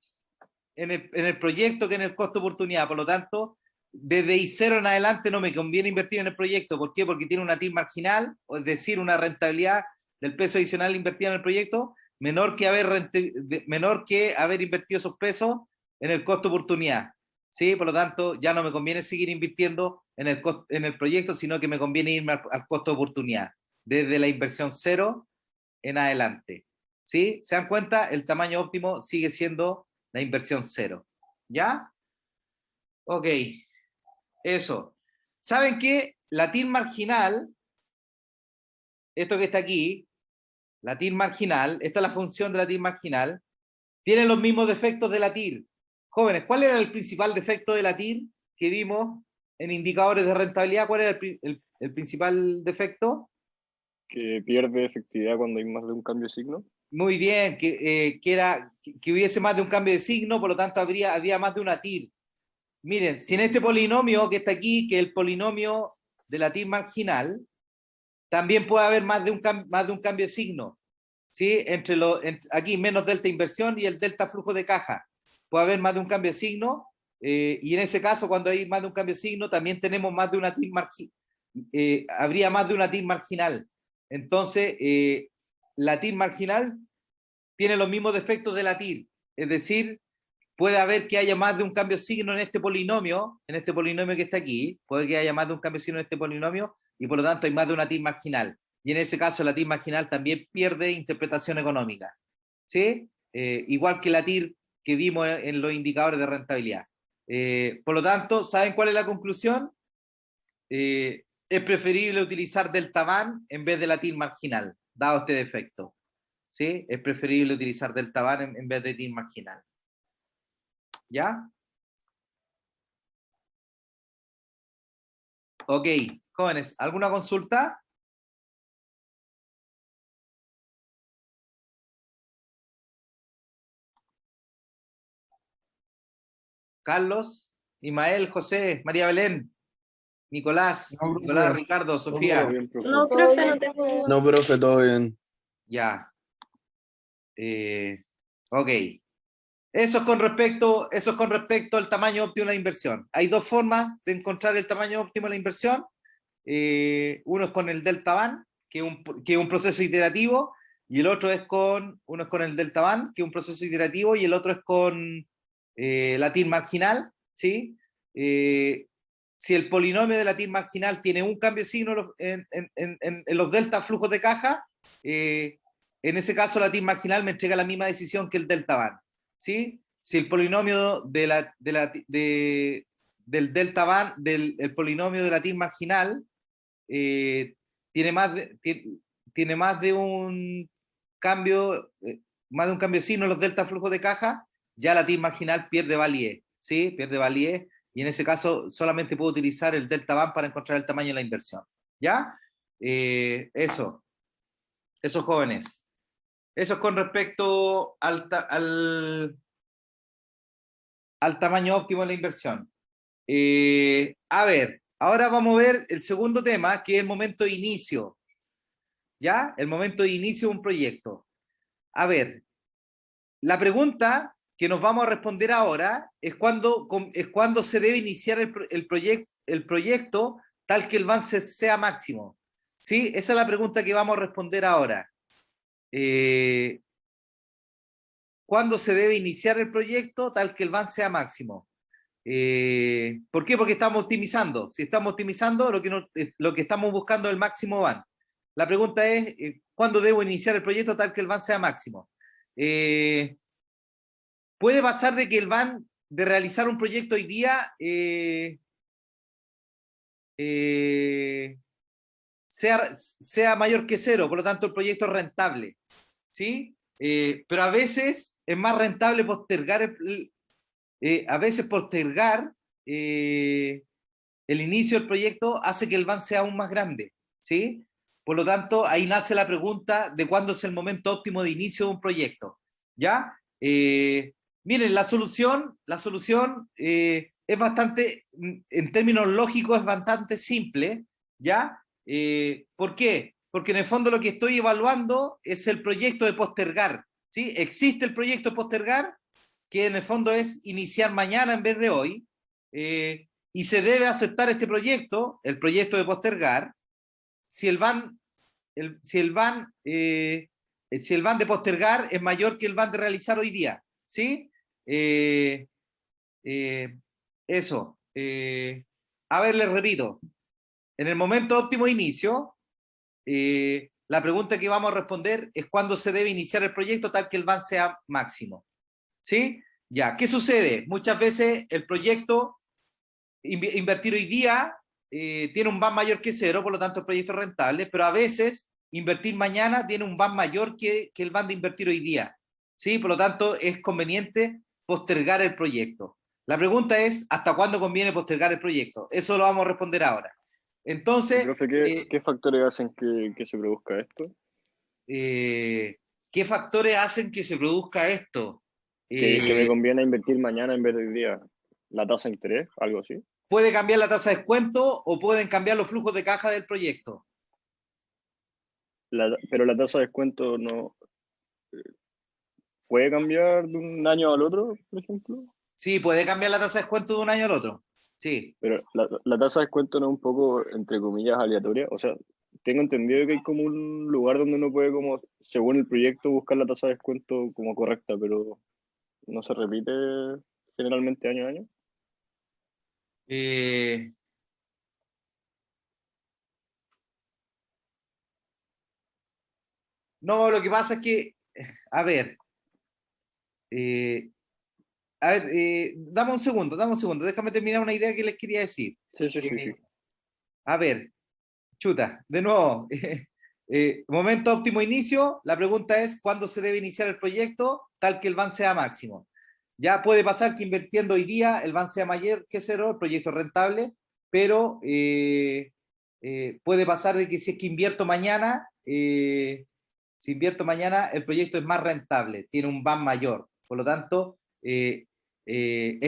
en el proyecto que en el costo de oportunidad. Por lo tanto, desde I0 en adelante no me conviene invertir en el proyecto. ¿Por qué? Porque tiene una TIR marginal, es decir, una rentabilidad del peso adicional invertido en el proyecto menor que haber invertido esos pesos en el costo de oportunidad. ¿Sí? Por lo tanto, ya no me conviene seguir invirtiendo en el proyecto, sino que me conviene irme al costo de oportunidad, desde la inversión 0 en adelante. ¿Sí? ¿Se dan cuenta? El tamaño óptimo sigue siendo la inversión 0. ¿Ya? Ok. Eso. ¿Saben qué? La TIR marginal, esto que está aquí, la TIR marginal, esta es la función de la TIR marginal, tiene los mismos defectos de la TIR. Jóvenes, ¿cuál era el principal defecto de la TIR que vimos en indicadores de rentabilidad? ¿Cuál era el principal defecto? Que pierde efectividad cuando hay más de un cambio de signo. Muy bien, que hubiese más de un cambio de signo, por lo tanto había más de una TIR. Miren, si en este polinomio que está aquí, que es el polinomio de la TIR marginal, también puede haber más de un cambio de signo. ¿Sí? Aquí menos delta inversión y el delta flujo de caja. Puede haber más de un cambio de signo, y en ese caso, cuando hay más de un cambio de signo, también tenemos más de una TIR marginal. Habría más de una TIR marginal. Entonces, la TIR marginal tiene los mismos defectos de la TIR. Es decir, puede haber que haya más de un cambio de signo en este polinomio que está aquí, puede que haya más de un cambio de signo en este polinomio, y por lo tanto hay más de una TIR marginal. Y en ese caso la TIR marginal también pierde interpretación económica. ¿Sí? Igual que la TIR que vimos en los indicadores de rentabilidad. Por lo tanto, ¿saben cuál es la conclusión? Es preferible utilizar delta BAN en vez de la TIR marginal, dado este defecto. ¿Sí? Es preferible utilizar delta BAN en vez de TIR marginal. ¿Ya? Ok, jóvenes, ¿alguna consulta? Carlos, Ismael, José, María Belén, Nicolás, No, Nicolás, profe. Ricardo, Todo Sofía. bien, profe. No, Todo profe, bien. no tengo. No, profe, todo bien. Ya. Ok. Eso es con respecto al tamaño óptimo de la inversión. Hay dos formas de encontrar el tamaño óptimo de la inversión. Uno es con el delta BAN, que es un proceso iterativo, y uno es con el delta BAN, que es un proceso iterativo, y el otro es con la TIR marginal, ¿sí? Si el polinomio de la TIR marginal tiene un cambio de signo en los delta flujos de caja, en ese caso la TIR marginal me entrega la misma decisión que el delta BAN. ¿Sí? Si el polinomio de del delta van, del polinomio de la TIR marginal, tiene más de un cambio, de signo en los delta flujos de caja, ya la TIR marginal pierde validez, ¿sí? Pierde validez, y en ese caso solamente puedo utilizar el delta van para encontrar el tamaño de la inversión. ¿Ya? Eso jóvenes. Eso es con respecto al tamaño óptimo de la inversión. A ver, ahora vamos a ver el segundo tema, que es el momento de inicio. ¿Ya? El momento de inicio de un proyecto. A ver, la pregunta que nos vamos a responder ahora es cuándo se debe iniciar el proyecto tal que el avance sea máximo. ¿Sí? Esa es la pregunta que vamos a responder ahora. ¿Cuándo se debe iniciar el proyecto tal que el van sea máximo? ¿Por qué? Porque estamos optimizando. Si estamos optimizando, lo que estamos buscando es el máximo van. La pregunta es, ¿cuándo debo iniciar el proyecto tal que el van sea máximo? Puede pasar de que el van de realizar un proyecto hoy día sea mayor que 0, por lo tanto el proyecto es rentable, ¿sí? Pero a veces es más rentable postergar el inicio del proyecto hace que el van sea aún más grande, ¿sí? Por lo tanto, ahí nace la pregunta de cuándo es el momento óptimo de inicio de un proyecto, ¿ya? Miren, la solución es bastante, en términos lógicos, es bastante simple, ¿ya? ¿Por qué? Porque en el fondo lo que estoy evaluando es el proyecto de postergar, ¿sí? Existe el proyecto de postergar, que en el fondo es iniciar mañana en vez de hoy, y se debe aceptar este proyecto, el proyecto de postergar, si el van de postergar es mayor que el van de realizar hoy día, ¿sí? Eso. A ver, les repito. En el momento óptimo de inicio, la pregunta que vamos a responder es cuándo se debe iniciar el proyecto tal que el van sea máximo, ¿sí? Ya, ¿qué sucede? Muchas veces el proyecto invertir hoy día tiene un van mayor que 0, por lo tanto el proyecto es rentable, pero a veces invertir mañana tiene un van mayor que el van de invertir hoy día, ¿sí? Por lo tanto es conveniente postergar el proyecto. La pregunta es, ¿hasta cuándo conviene postergar el proyecto? Eso lo vamos a responder ahora. Entonces, Profe, ¿qué factores hacen que se produzca esto? ¿qué factores hacen que se produzca esto? Que me conviene invertir mañana en vez de hoy día. ¿La tasa de interés? ¿Algo así? Puede cambiar la tasa de descuento o pueden cambiar los flujos de caja del proyecto. Pero la tasa de descuento no... ¿Puede cambiar de un año al otro, por ejemplo? Sí, puede cambiar la tasa de descuento de un año al otro. Sí. Pero la tasa de descuento no es un poco, entre comillas, aleatoria. O sea, tengo entendido que hay como un lugar donde uno puede, como, según el proyecto, buscar la tasa de descuento como correcta, pero no se repite generalmente año a año. No, lo que pasa es que, a ver, dame un segundo, déjame terminar una idea que les quería decir. Sí. A ver, chuta, de nuevo, momento óptimo inicio, la pregunta es ¿cuándo se debe iniciar el proyecto tal que el van sea máximo? Ya puede pasar que invirtiendo hoy día el van sea mayor que 0, el proyecto es rentable, pero puede pasar de que si es que invierto mañana, si invierto mañana el proyecto es más rentable, tiene un van mayor, por lo tanto es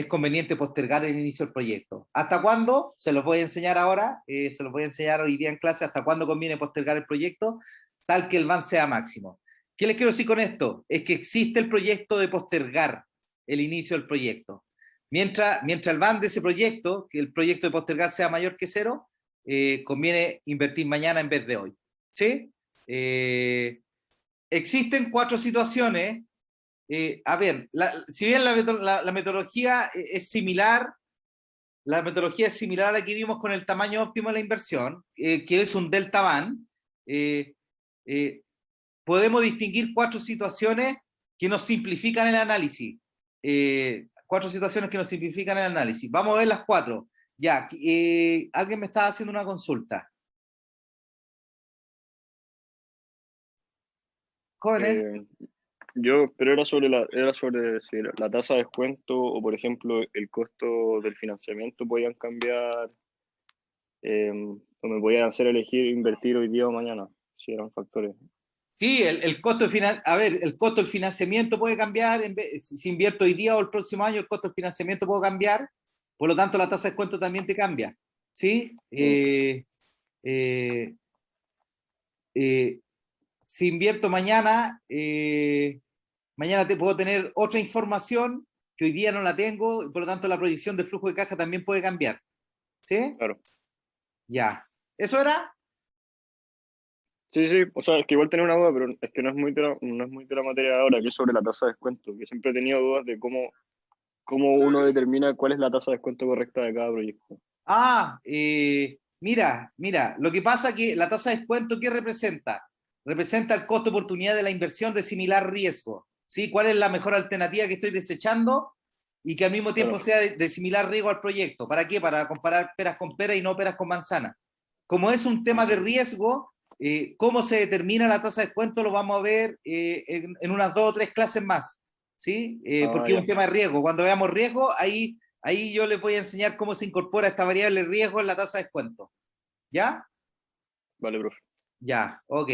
conveniente postergar el inicio del proyecto. ¿Hasta cuándo? Se los voy a enseñar ahora, se los voy a enseñar hoy día en clase hasta cuándo conviene postergar el proyecto tal que el van sea máximo. ¿Qué les quiero decir con esto? Es que existe el proyecto de postergar el inicio del proyecto. Mientras el van de ese proyecto, que el proyecto de postergar sea mayor que 0, conviene invertir mañana en vez de hoy. ¿Sí? Existen 4 situaciones. A ver, si bien la metodología es similar, la metodología es similar a la que vimos con el tamaño óptimo de la inversión, que es un delta van, podemos distinguir 4 situaciones que nos simplifican el análisis. 4 situaciones que nos simplifican el análisis. Vamos a ver las 4. Ya, alguien me estaba haciendo una consulta. Jóvenes. Pero era sobre si la tasa de descuento o, por ejemplo, el costo del financiamiento podían cambiar, o me podían hacer elegir invertir hoy día o mañana, si eran factores. Sí, el costo el costo del financiamiento puede cambiar, si invierto hoy día o el próximo año, el costo del financiamiento puede cambiar, por lo tanto la tasa de descuento también te cambia, ¿sí? Si invierto mañana, mañana te puedo tener otra información que hoy día no la tengo, y por lo tanto la proyección del flujo de caja también puede cambiar, ¿sí? Claro. Ya. ¿Eso era? Sí, sí, o sea, es que igual tenía una duda, pero es que no es muy de la materia de ahora, que es sobre la tasa de descuento, que siempre he tenido dudas de cómo uno determina cuál es la tasa de descuento correcta de cada proyecto. Mira, lo que pasa es que la tasa de descuento, ¿qué representa? Representa el costo de oportunidad de la inversión de similar riesgo, ¿sí? ¿Cuál es la mejor alternativa que estoy desechando y que al mismo tiempo Claro. sea de similar riesgo al proyecto? ¿Para qué? Para comparar peras con peras y no peras con manzanas. Como es un tema de riesgo, cómo se determina la tasa de descuento lo vamos a ver en unas 2 o 3 clases más, ¿sí? Porque es Ya. un tema de riesgo. Cuando veamos riesgo, ahí yo les voy a enseñar cómo se incorpora esta variable riesgo en la tasa de descuento. ¿Ya? Vale, profe. Ya, ok.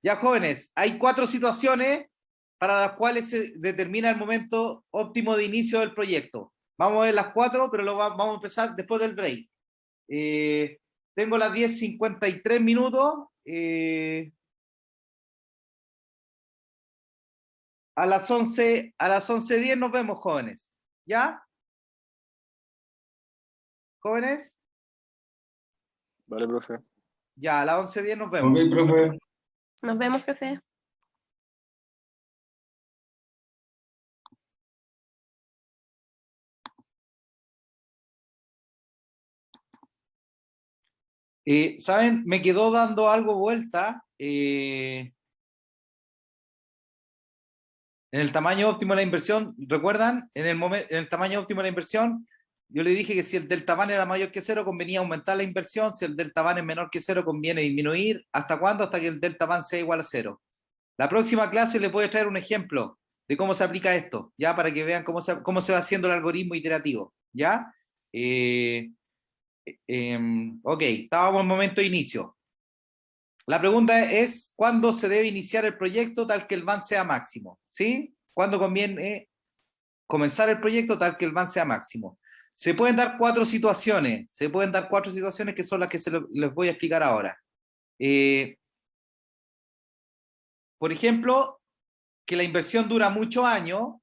Ya, jóvenes, hay 4 situaciones para las cuales se determina el momento óptimo de inicio del proyecto. Vamos a ver las 4, pero vamos a empezar después del break. Tengo las 10:53 minutos. A las 11:10 nos vemos, jóvenes. ¿Ya? ¿Jóvenes? Vale, profe. Ya, a las 11:10 nos vemos. Ok, profe. Nos vemos, profe. ¿Saben? Me quedó dando algo vuelta en el tamaño óptimo de la inversión. ¿Recuerdan? En el tamaño óptimo de la inversión, yo le dije que si el delta van era mayor que 0, convenía aumentar la inversión. Si el delta van es menor que 0, conviene disminuir. ¿Hasta cuándo? Hasta que el delta van sea igual a 0. La próxima clase les voy a traer un ejemplo de cómo se aplica esto, ya para que vean cómo se va haciendo el algoritmo iterativo. ¿Ya? Ok, estábamos en momento de inicio. La pregunta es, ¿cuándo se debe iniciar el proyecto tal que el van sea máximo? ¿Sí? ¿Cuándo conviene comenzar el proyecto tal que el van sea máximo? Se pueden dar 4 situaciones, que son las que les voy a explicar ahora. Por ejemplo, que la inversión dura muchos años,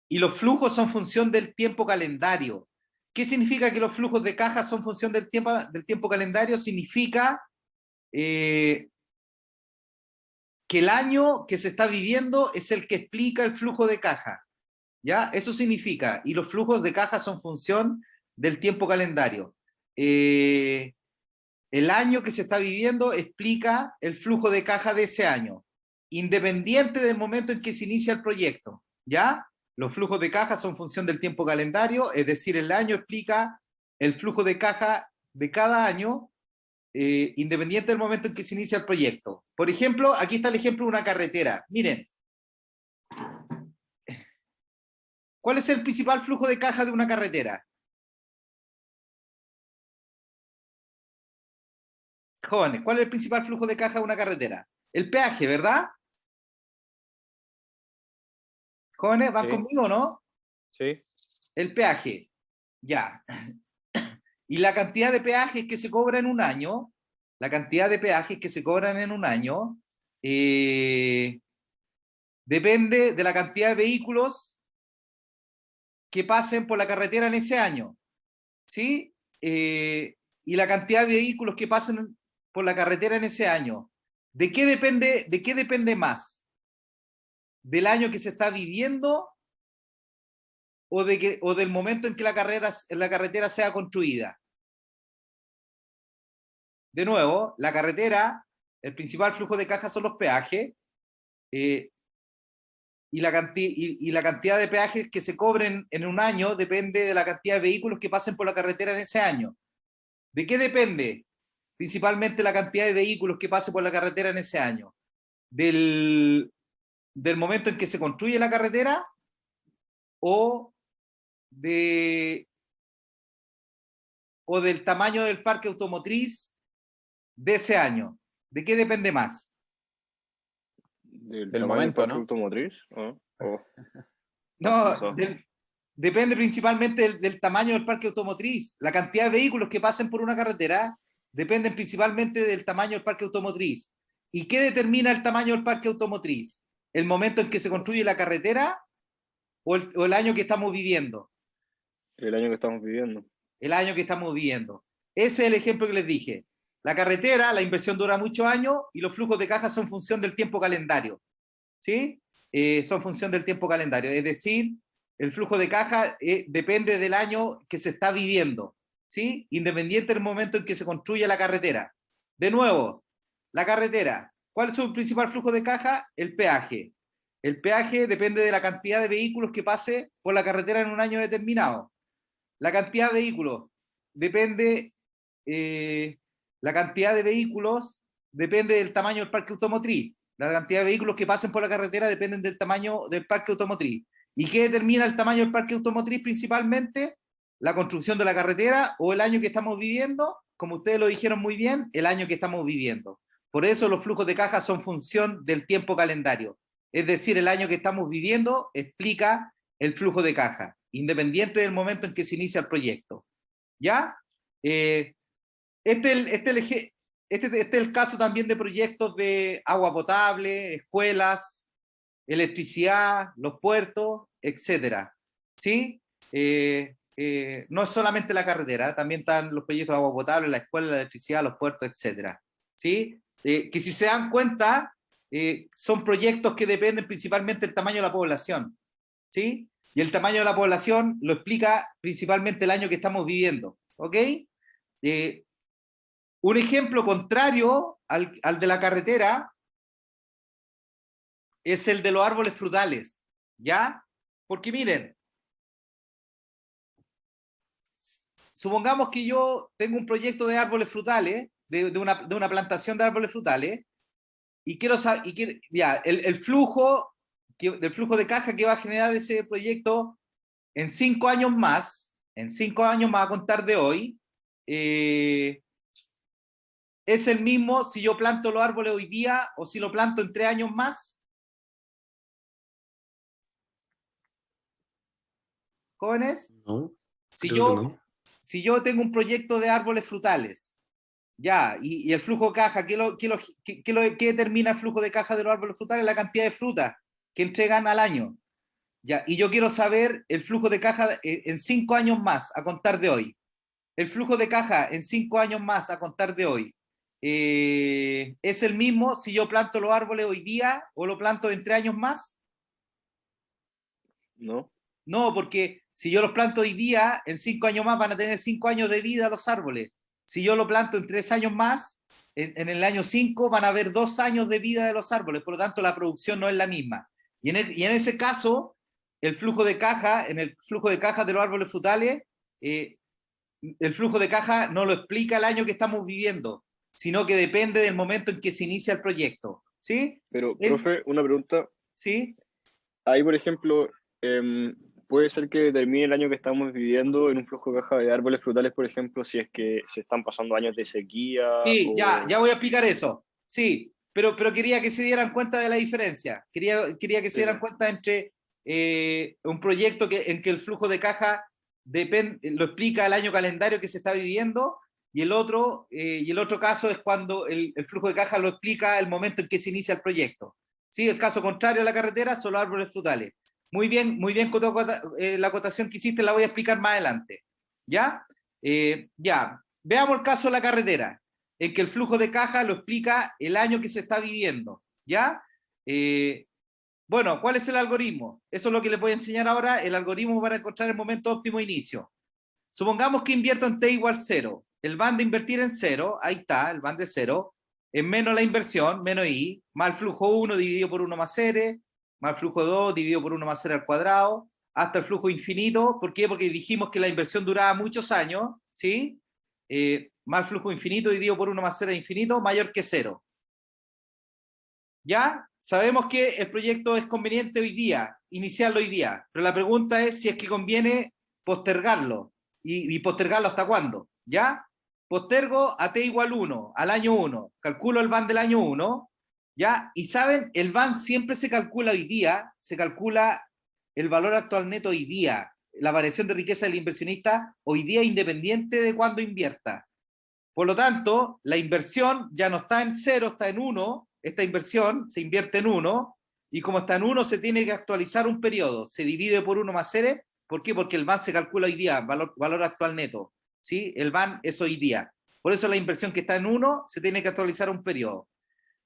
y los flujos son función del tiempo calendario. ¿Qué significa que los flujos de caja son función del tiempo calendario? Significa que el año que se está viviendo es el que explica el flujo de caja. ¿Ya? Eso significa, y los flujos de caja son función del tiempo calendario. El año que se está viviendo explica el flujo de caja de ese año, independiente del momento en que se inicia el proyecto. ¿Ya? Los flujos de caja son función del tiempo calendario, es decir, el año explica el flujo de caja de cada año, independiente del momento en que se inicia el proyecto. Por ejemplo, aquí está el ejemplo de una carretera. Miren, ¿cuál es el principal flujo de caja de una carretera? Jóvenes, ¿cuál es el principal flujo de caja de una carretera? El peaje, ¿verdad? Jóvenes, ¿van conmigo o no? Sí. El peaje, ya. Y la cantidad de peajes que se cobra en un año, depende de la cantidad de vehículos que pasen por la carretera en ese año, ¿sí? Y la cantidad de vehículos que pasen por la carretera en ese año. ¿De qué depende más? ¿Del año que se está viviendo o del momento en que la carretera sea construida? De nuevo, la carretera, el principal flujo de caja son los peajes. y la cantidad de peajes que se cobren en un año depende de la cantidad de vehículos que pasen por la carretera en ese año. ¿De qué depende? Principalmente la cantidad de vehículos que pasen por la carretera en ese año. Del momento en que se construye la carretera o del tamaño del parque automotriz de ese año. ¿De qué depende más? Del Del tamaño momento, del parque ¿no? automotriz. No, Eso. depende principalmente del tamaño del parque automotriz. La cantidad de vehículos que pasen por una carretera dependen principalmente del tamaño del parque automotriz. ¿Y qué determina el tamaño del parque automotriz? ¿El momento en que se construye la carretera o el año que estamos viviendo? El año que estamos viviendo. El año que estamos viviendo. Ese es el ejemplo que les dije. La carretera, la inversión dura muchos años y los flujos de caja son función del tiempo calendario. ¿Sí? Son función del tiempo calendario. Es decir, el flujo de caja depende del año que se está viviendo. ¿Sí? Independiente del momento en que se construye la carretera. De nuevo, la carretera. ¿Cuál es su principal flujo de caja? El peaje. El peaje depende de la cantidad de vehículos que pase por la carretera en un año determinado. La cantidad de vehículos depende, la cantidad de vehículos depende del tamaño del parque automotriz. La cantidad de vehículos que pasen por la carretera dependen del tamaño del parque automotriz. ¿Y qué determina el tamaño del parque automotriz principalmente? La construcción de la carretera o el año que estamos viviendo, como ustedes lo dijeron muy bien, el año que estamos viviendo. Por eso los flujos de caja son función del tiempo calendario. Es decir, el año que estamos viviendo explica el flujo de caja, independiente del momento en que se inicia el proyecto. ¿Ya? Este es el caso también de proyectos de agua potable, escuelas, electricidad, los puertos, etc. ¿Sí? No es solamente la carretera, también están los proyectos de agua potable, la escuela, la electricidad, los puertos, etc. ¿Sí? Que si se dan cuenta, son proyectos que dependen principalmente del tamaño de la población. ¿Sí? Y el tamaño de la población lo explica principalmente el año que estamos viviendo. ¿Ok? Un ejemplo contrario al de la carretera es el de los árboles frutales. ¿Ya? Porque miren, supongamos que yo tengo un proyecto de árboles frutales, de una plantación de árboles frutales, y quiero saber, ya, el flujo del flujo de caja que va a generar ese proyecto en 5 años más, a contar de hoy, es el mismo si yo planto los árboles hoy día o si lo planto en 3 años más. ¿Jóvenes? No, Si creo que yo, no. si yo tengo un proyecto de árboles frutales, ya, y el flujo de caja, ¿qué determina el flujo de caja de los árboles frutales? La cantidad de fruta que entregan al año. Ya, y yo quiero saber el flujo de caja en 5 años más, a contar de hoy. El flujo de caja en 5 años más, a contar de hoy, ¿es el mismo si yo planto los árboles hoy día o lo planto en 3 años más? ¿No? No, porque si yo los planto hoy día, en 5 años más van a tener 5 años de vida los árboles. Si yo lo planto en 3 años más, en el año 5 van a haber 2 años de vida de los árboles, por lo tanto la producción no es la misma. Y en ese caso, el flujo de caja, en el flujo de caja de los árboles frutales, el flujo de caja no lo explica el año que estamos viviendo, sino que depende del momento en que se inicia el proyecto. ¿Sí? Pero, profe, una pregunta. ¿Sí? Ahí, por ejemplo, puede ser que determine el año que estamos viviendo en un flujo de caja de árboles frutales, por ejemplo, si es que se están pasando años de sequía. Sí, o... ya voy a explicar eso. Sí, pero quería que se dieran cuenta de la diferencia. Quería que se dieran cuenta entre un proyecto en que el flujo de caja lo explica el año calendario que se está viviendo, y el otro caso es cuando el flujo de caja lo explica el momento en que se inicia el proyecto. Sí, el caso contrario a la carretera son los árboles frutales. Muy bien, la acotación que hiciste la voy a explicar más adelante. ¿Ya? Ya. Veamos el caso de la carretera, en que el flujo de caja lo explica el año que se está viviendo. ¿Ya? Bueno, ¿cuál es el algoritmo? Eso es lo que les voy a enseñar ahora, el algoritmo para encontrar el momento óptimo de inicio. Supongamos que invierto en t igual 0. El van de invertir en 0, ahí está, el van de 0, es menos la inversión, menos i, más el flujo 1 dividido por 1 más r, más flujo 2 dividido por 1 más 0 al cuadrado, hasta el flujo infinito. ¿Por qué? Porque dijimos que la inversión duraba muchos años, ¿sí? Más flujo infinito dividido por 1 más 0 infinito, mayor que 0. ¿Ya? Sabemos que el proyecto es conveniente hoy día, iniciarlo hoy día, pero la pregunta es si es que conviene postergarlo. ¿Y postergarlo hasta cuándo? ¿Ya? Postergo a t igual 1, al año 1. Calculo el van del año 1, ¿ya? Y saben, el van siempre se calcula hoy día, se calcula el valor actual neto hoy día, la variación de riqueza del inversionista hoy día independiente de cuándo invierta. Por lo tanto, la inversión ya no está en 0, está en 1, esta inversión se invierte en 1, y como está en 1 se tiene que actualizar un periodo, se divide por 1 más 0, ¿por qué? Porque el van se calcula hoy día, valor actual neto, ¿sí? El van es hoy día. Por eso la inversión que está en 1 se tiene que actualizar un periodo.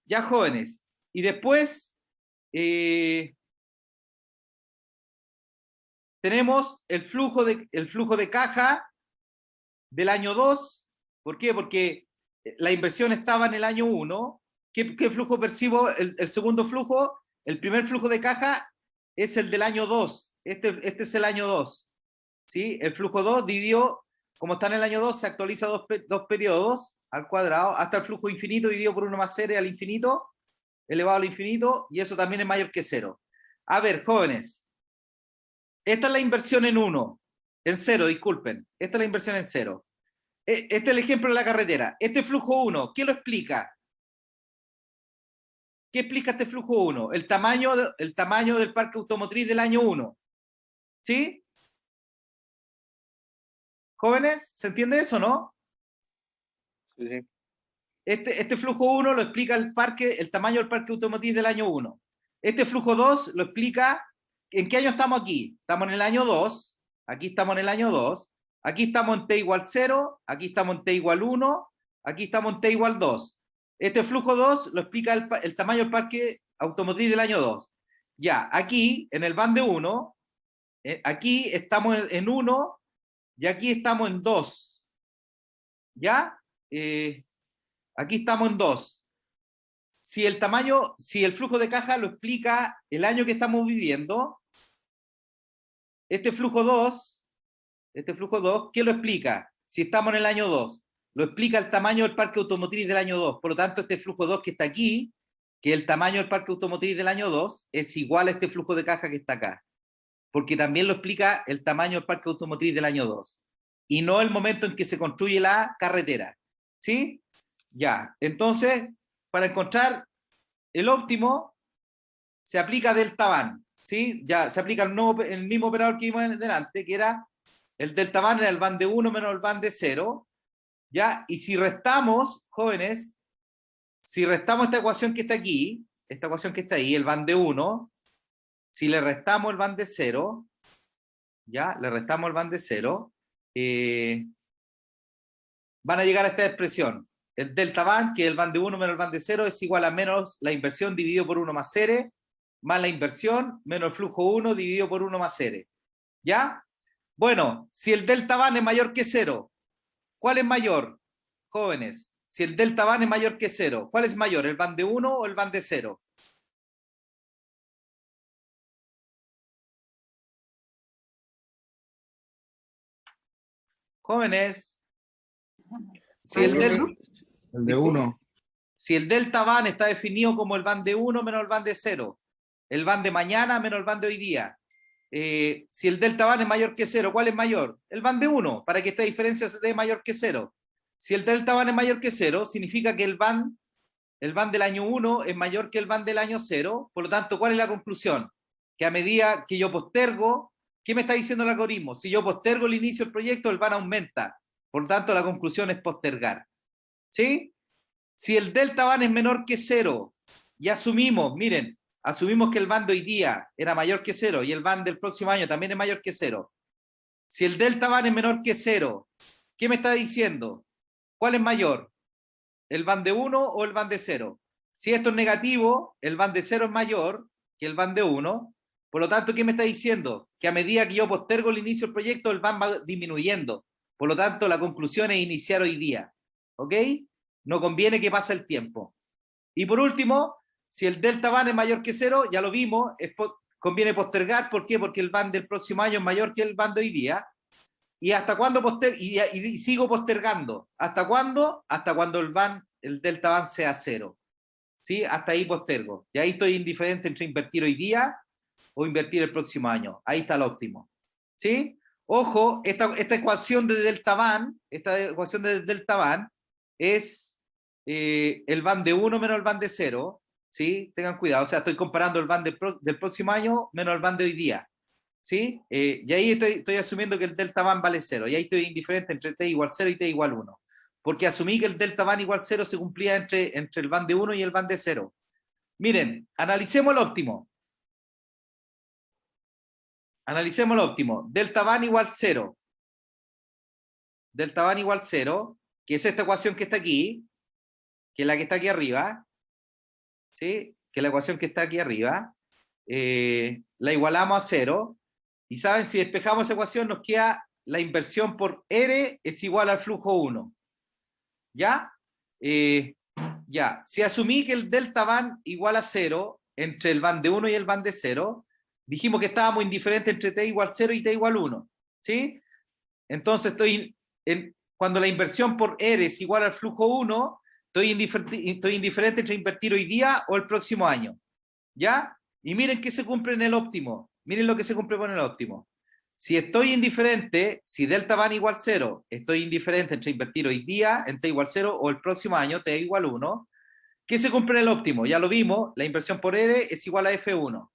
Ya, jóvenes. Y después tenemos el flujo de caja del año 2. ¿Por qué? Porque la inversión estaba en el año 1. ¿Qué flujo percibo? El segundo flujo, el primer flujo de caja es el del año 2. Este es el año 2. ¿Sí? El flujo 2 dividido, como está en el año 2, se actualiza dos periodos al cuadrado, hasta el flujo infinito dividido por 1 más 0 al infinito, elevado al infinito, y eso también es mayor que 0. A ver, jóvenes, esta es la inversión en 1, en 0, disculpen. Esta es la inversión en 0. Este es el ejemplo de la carretera. Este flujo 1, ¿qué lo explica? ¿Qué explica este flujo 1? El tamaño del parque automotriz del año 1. ¿Sí? ¿Jóvenes? ¿Se entiende eso, no? Sí, sí. Este flujo 1 lo explica el tamaño del parque automotriz del año 1. Este flujo 2 lo explica en qué año estamos aquí. Estamos en el año 2, aquí estamos en el año 2, aquí estamos en t igual 0, aquí estamos en t igual 1, aquí estamos en t igual 2. Este flujo 2 lo explica el tamaño del parque automotriz del año 2. Ya, aquí, en el van de 1, aquí estamos en 1 y aquí estamos en 2. ¿Ya? Aquí estamos en 2. Si el flujo de caja lo explica el año que estamos viviendo, este flujo 2, ¿qué lo explica? Si estamos en el año 2, lo explica el tamaño del parque automotriz del año 2. Por lo tanto, este flujo 2 que está aquí, que el tamaño del parque automotriz del año 2, es igual a este flujo de caja que está acá. Porque también lo explica el tamaño del parque automotriz del año 2. Y no el momento en que se construye la carretera. ¿Sí? Ya. Entonces, para encontrar el óptimo, se aplica delta van. ¿Sí? Ya se aplica el mismo operador que vimos delante, que era el delta van, era el van de 1 menos el van de 0. ¿Ya? Y si restamos, jóvenes, si restamos esta ecuación que está aquí, esta ecuación que está ahí, el van de 1, si le restamos el van de 0, ¿ya? Le restamos el van de 0, van a llegar a esta expresión. El delta van, que es el van de 1 menos el van de 0, es igual a menos la inversión dividido por 1 más 0, más la inversión, menos el flujo 1 dividido por 1 más 0. ¿Ya? Bueno, si el delta van es mayor que 0, ¿cuál es mayor, jóvenes? Si el delta van es mayor que 0, ¿cuál es mayor, el van de 1 o el van de 0? Jóvenes, si el de 1. Si el delta van está definido como el van de 1 menos el van de 0, el van de mañana menos el van de hoy día. Si el delta van es mayor que 0, ¿cuál es mayor? El van de 1, para que esta diferencia se dé mayor que 0. Si el delta van es mayor que 0, significa que el van del año 1 es mayor que el van del año 0. Por lo tanto, ¿cuál es la conclusión? Que a medida que yo postergo, ¿qué me está diciendo el algoritmo? Si yo postergo el inicio del proyecto, el van aumenta. Por lo tanto, la conclusión es postergar. ¿Sí? Si el delta van es menor que 0, y asumimos, miren, asumimos que el van de hoy día era mayor que 0 y el van del próximo año también es mayor que 0. Si el delta van es menor que 0, ¿qué me está diciendo? ¿Cuál es mayor? ¿El van de 1 o el van de 0? Si esto es negativo, el van de 0 es mayor que el van de 1. Por lo tanto, ¿qué me está diciendo? Que a medida que yo postergo el inicio del proyecto, el van va disminuyendo. Por lo tanto, la conclusión es iniciar hoy día. ¿Ok? No conviene que pase el tiempo. Y por último, si el delta van es mayor que 0, ya lo vimos, conviene postergar. ¿Por qué? Porque el van del próximo año es mayor que el van de hoy día. ¿Y hasta cuándo y sigo postergando? ¿Hasta cuándo? Hasta cuando el delta van sea 0. ¿Sí? Hasta ahí postergo. Y ahí estoy indiferente entre invertir hoy día o invertir el próximo año. Ahí está el óptimo. ¿Sí? Ojo, esta ecuación de delta van, es el van de 1 menos el van de 0. ¿Sí? Tengan cuidado. O sea, estoy comparando el van del próximo año menos el van de hoy día. ¿Sí? Y ahí estoy asumiendo que el delta van vale 0. Y ahí estoy indiferente entre t igual 0 y t igual 1. Porque asumí que el delta van igual 0 se cumplía entre el van de 1 y el van de 0. Miren, analicemos el óptimo. Analicemos el óptimo. Delta van igual 0. Delta van igual 0, que es esta ecuación que está aquí, que es la que está aquí arriba. ¿Sí? Que es la ecuación que está aquí arriba. La igualamos a 0. Y saben, si despejamos esa ecuación, nos queda la inversión por R es igual al flujo 1. ¿Ya? Ya. Si asumí que el delta van igual a 0 entre el van de 1 y el van de 0, dijimos que estábamos indiferentes entre t igual 0 y t igual 1. ¿Sí? Entonces cuando la inversión por R es igual al flujo 1, estoy indiferente entre invertir hoy día o el próximo año. ¿Ya? Y miren qué se cumple en el óptimo. Miren lo que se cumple con el óptimo. Si estoy indiferente, si delta van igual 0, estoy indiferente entre invertir hoy día en t igual 0 o el próximo año, t igual 1. ¿Qué se cumple en el óptimo? Ya lo vimos, la inversión por R es igual a F1.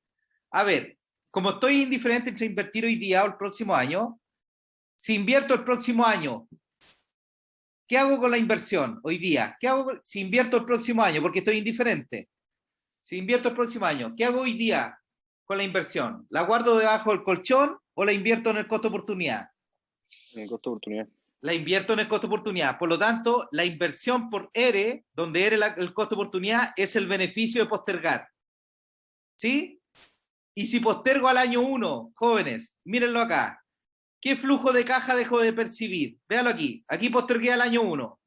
A ver, como estoy indiferente entre invertir hoy día o el próximo año, si invierto el próximo año, ¿qué hago con la inversión hoy día? ¿Qué hago si invierto el próximo año? Porque estoy indiferente. Si invierto el próximo año, ¿qué hago hoy día con la inversión? ¿La guardo debajo del colchón o la invierto en el costo de oportunidad? En el costo de oportunidad. La invierto en el costo de oportunidad. Por lo tanto, la inversión por R, donde R el costo de oportunidad, es el beneficio de postergar. ¿Sí? Y si postergo al año 1, jóvenes, mírenlo acá. ¿Qué flujo de caja dejo de percibir? Véalo aquí. Aquí postergué al año 1.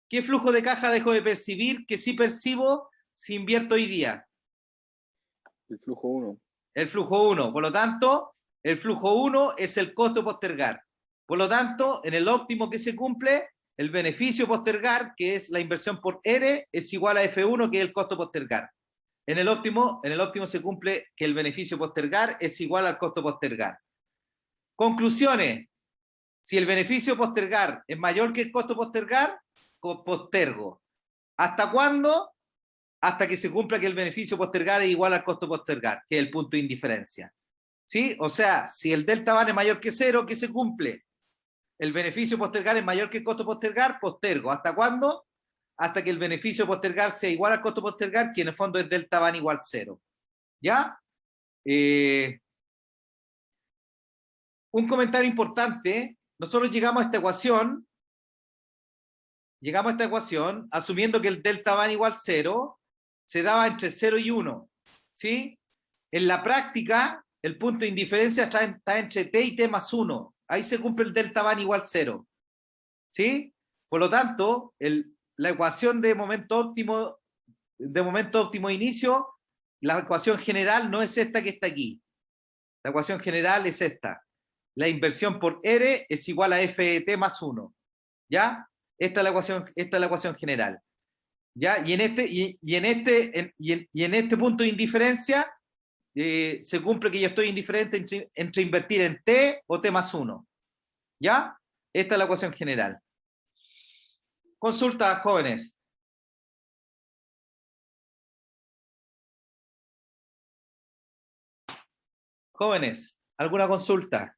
¿Qué flujo de caja dejo de percibir que sí percibo si invierto hoy día? El flujo 1. El flujo 1. Por lo tanto, el flujo 1 es el costo postergar. Por lo tanto, en el óptimo que se cumple, el beneficio postergar, que es la inversión por R, es igual a F1, que es el costo postergar. En el óptimo se cumple que el beneficio postergar es igual al costo postergar. Conclusiones. Si el beneficio postergar es mayor que el costo postergar, postergo. ¿Hasta cuándo? Hasta que se cumpla que el beneficio postergar es igual al costo postergar, que es el punto de indiferencia. ¿Sí? O sea, si el delta van es mayor que 0, ¿qué se cumple? El beneficio postergar es mayor que el costo postergar, postergo. ¿Hasta cuándo? Hasta que el beneficio postergar sea igual al costo postergar, que en el fondo es delta van igual 0. ¿Ya? Un comentario importante. Nosotros llegamos a esta ecuación asumiendo que el delta van igual 0, se daba entre 0 y 1. ¿Sí? En la práctica, el punto de indiferencia está entre t y t más 1. Ahí se cumple el delta van igual 0. ¿Sí? Por lo tanto, la ecuación de momento óptimo de inicio, la ecuación general no es esta que está aquí. La ecuación general es esta. La inversión por R es igual a f de t más 1. ¿Ya? Esta es la ecuación general. ¿Ya? Y en este punto de indiferencia se cumple que yo estoy indiferente entre invertir en t o t más 1. ¿Ya? Esta es la ecuación general. Consulta, jóvenes. Jóvenes, ¿alguna consulta?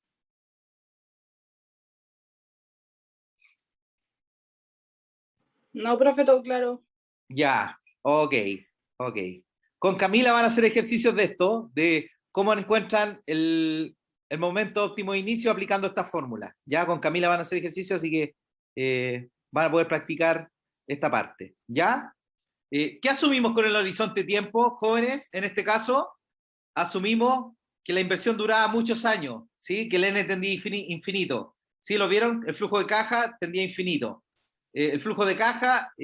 No, profe, todo claro. Ya, ok. Con Camila van a hacer ejercicios de esto, de cómo encuentran el momento óptimo de inicio aplicando esta fórmula. Ya, con Camila van a hacer ejercicios, así que van a poder practicar esta parte. ¿Ya? ¿Qué asumimos con el horizonte de tiempo, jóvenes? En este caso, asumimos que la inversión duraba muchos años, ¿sí? Que el N tendía infinito. ¿Sí lo vieron? El flujo de caja tendía infinito. El flujo de caja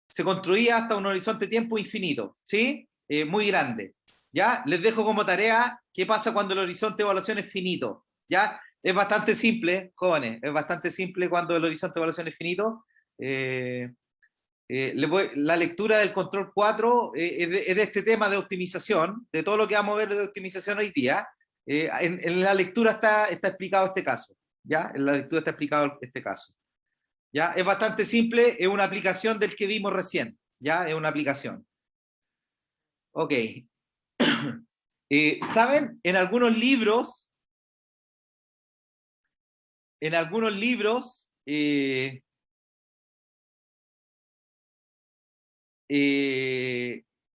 se construía hasta un horizonte de tiempo infinito, ¿sí? Muy grande. ¿Ya? Les dejo como tarea qué pasa cuando el horizonte de evaluación es finito. ¿Ya? Es bastante simple, jóvenes, es bastante simple cuando el horizonte de evaluación es finito. La lectura del control 4 es de este tema de optimización, de todo lo que vamos a ver de optimización hoy día. En la lectura está explicado este caso. ¿Ya? En la lectura está explicado este caso. ¿Ya? Es bastante simple, es una aplicación del que vimos recién. ¿Ya? Es una aplicación. Ok. ¿Saben? En algunos libros,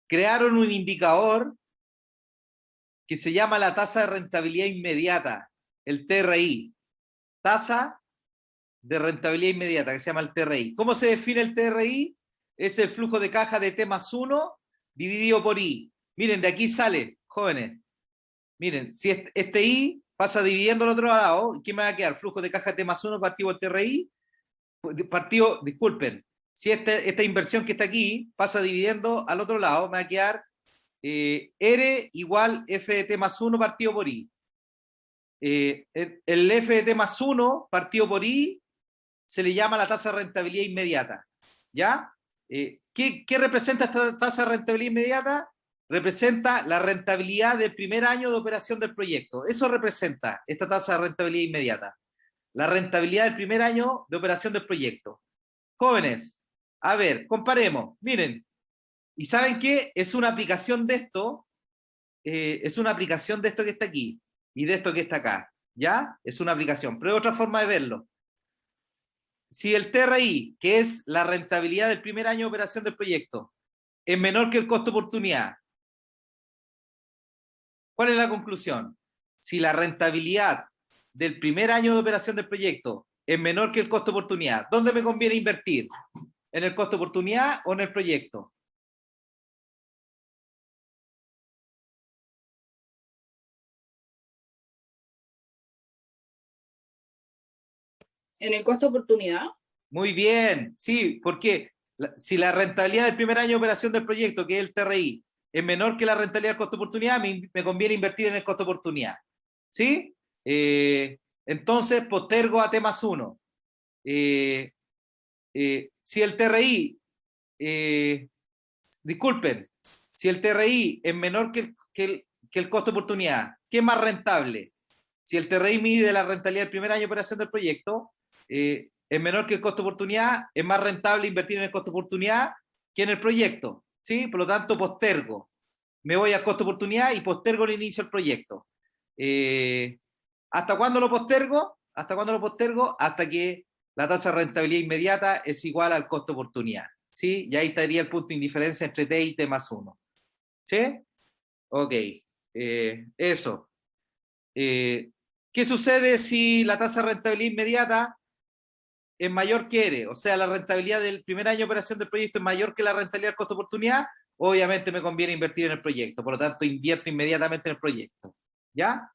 crearon un indicador que se llama la tasa de rentabilidad inmediata, el TRI. Tasa de rentabilidad inmediata, que se llama el TRI. ¿Cómo se define el TRI? Es el flujo de caja de T más 1 dividido por I. Miren, de aquí sale, jóvenes. Miren, si este I pasa dividiendo al otro lado, ¿qué me va a quedar? Flujo de caja T más 1 partido por TRI, partido, disculpen, si esta inversión que está aquí pasa dividiendo al otro lado, me va a quedar R igual F de T más 1 partido por I. El F de T más 1 partido por I se le llama la tasa de rentabilidad inmediata. ¿Ya? ¿Qué representa esta tasa de rentabilidad inmediata? Representa la rentabilidad del primer año de operación del proyecto. Eso representa esta tasa de rentabilidad inmediata. La rentabilidad del primer año de operación del proyecto. Jóvenes, a ver, comparemos. Miren, ¿y saben qué? Es una aplicación de esto, es una aplicación de esto que está aquí y de esto que está acá. ¿Ya? Es una aplicación, pero hay otra forma de verlo. Si el TRI, que es la rentabilidad del primer año de operación del proyecto, es menor que el costo de oportunidad, ¿cuál es la conclusión? Si la rentabilidad del primer año de operación del proyecto es menor que el costo de oportunidad, ¿dónde me conviene invertir? ¿En el costo de oportunidad o en el proyecto? ¿En el costo de oportunidad? Muy bien, sí, porque si la rentabilidad del primer año de operación del proyecto, que es el TRI, es menor que la rentabilidad del costo de oportunidad, me conviene invertir en el costo de oportunidad. ¿Sí? Entonces, postergo a T más 1. Si el TRI, disculpen, si el TRI es menor que el costo de oportunidad, ¿qué es más rentable? Si el TRI mide la rentabilidad del primer año de operación del proyecto, es menor que el costo de oportunidad, es más rentable invertir en el costo de oportunidad que en el proyecto. ¿Sí? Por lo tanto, postergo. Me voy al costo de oportunidad y postergo el inicio del proyecto. ¿Hasta cuándo lo postergo? ¿Hasta cuándo lo postergo? Hasta que la tasa de rentabilidad inmediata es igual al costo de oportunidad. ¿Sí? Y ahí estaría el punto de indiferencia entre T y T más 1. ¿Sí? Ok. Eso. ¿Qué sucede si la tasa de rentabilidad inmediata es mayor que R? O sea, la rentabilidad del primer año de operación del proyecto es mayor que la rentabilidad del costo de oportunidad. Obviamente me conviene invertir en el proyecto. Por lo tanto, invierto inmediatamente en el proyecto. ¿Ya?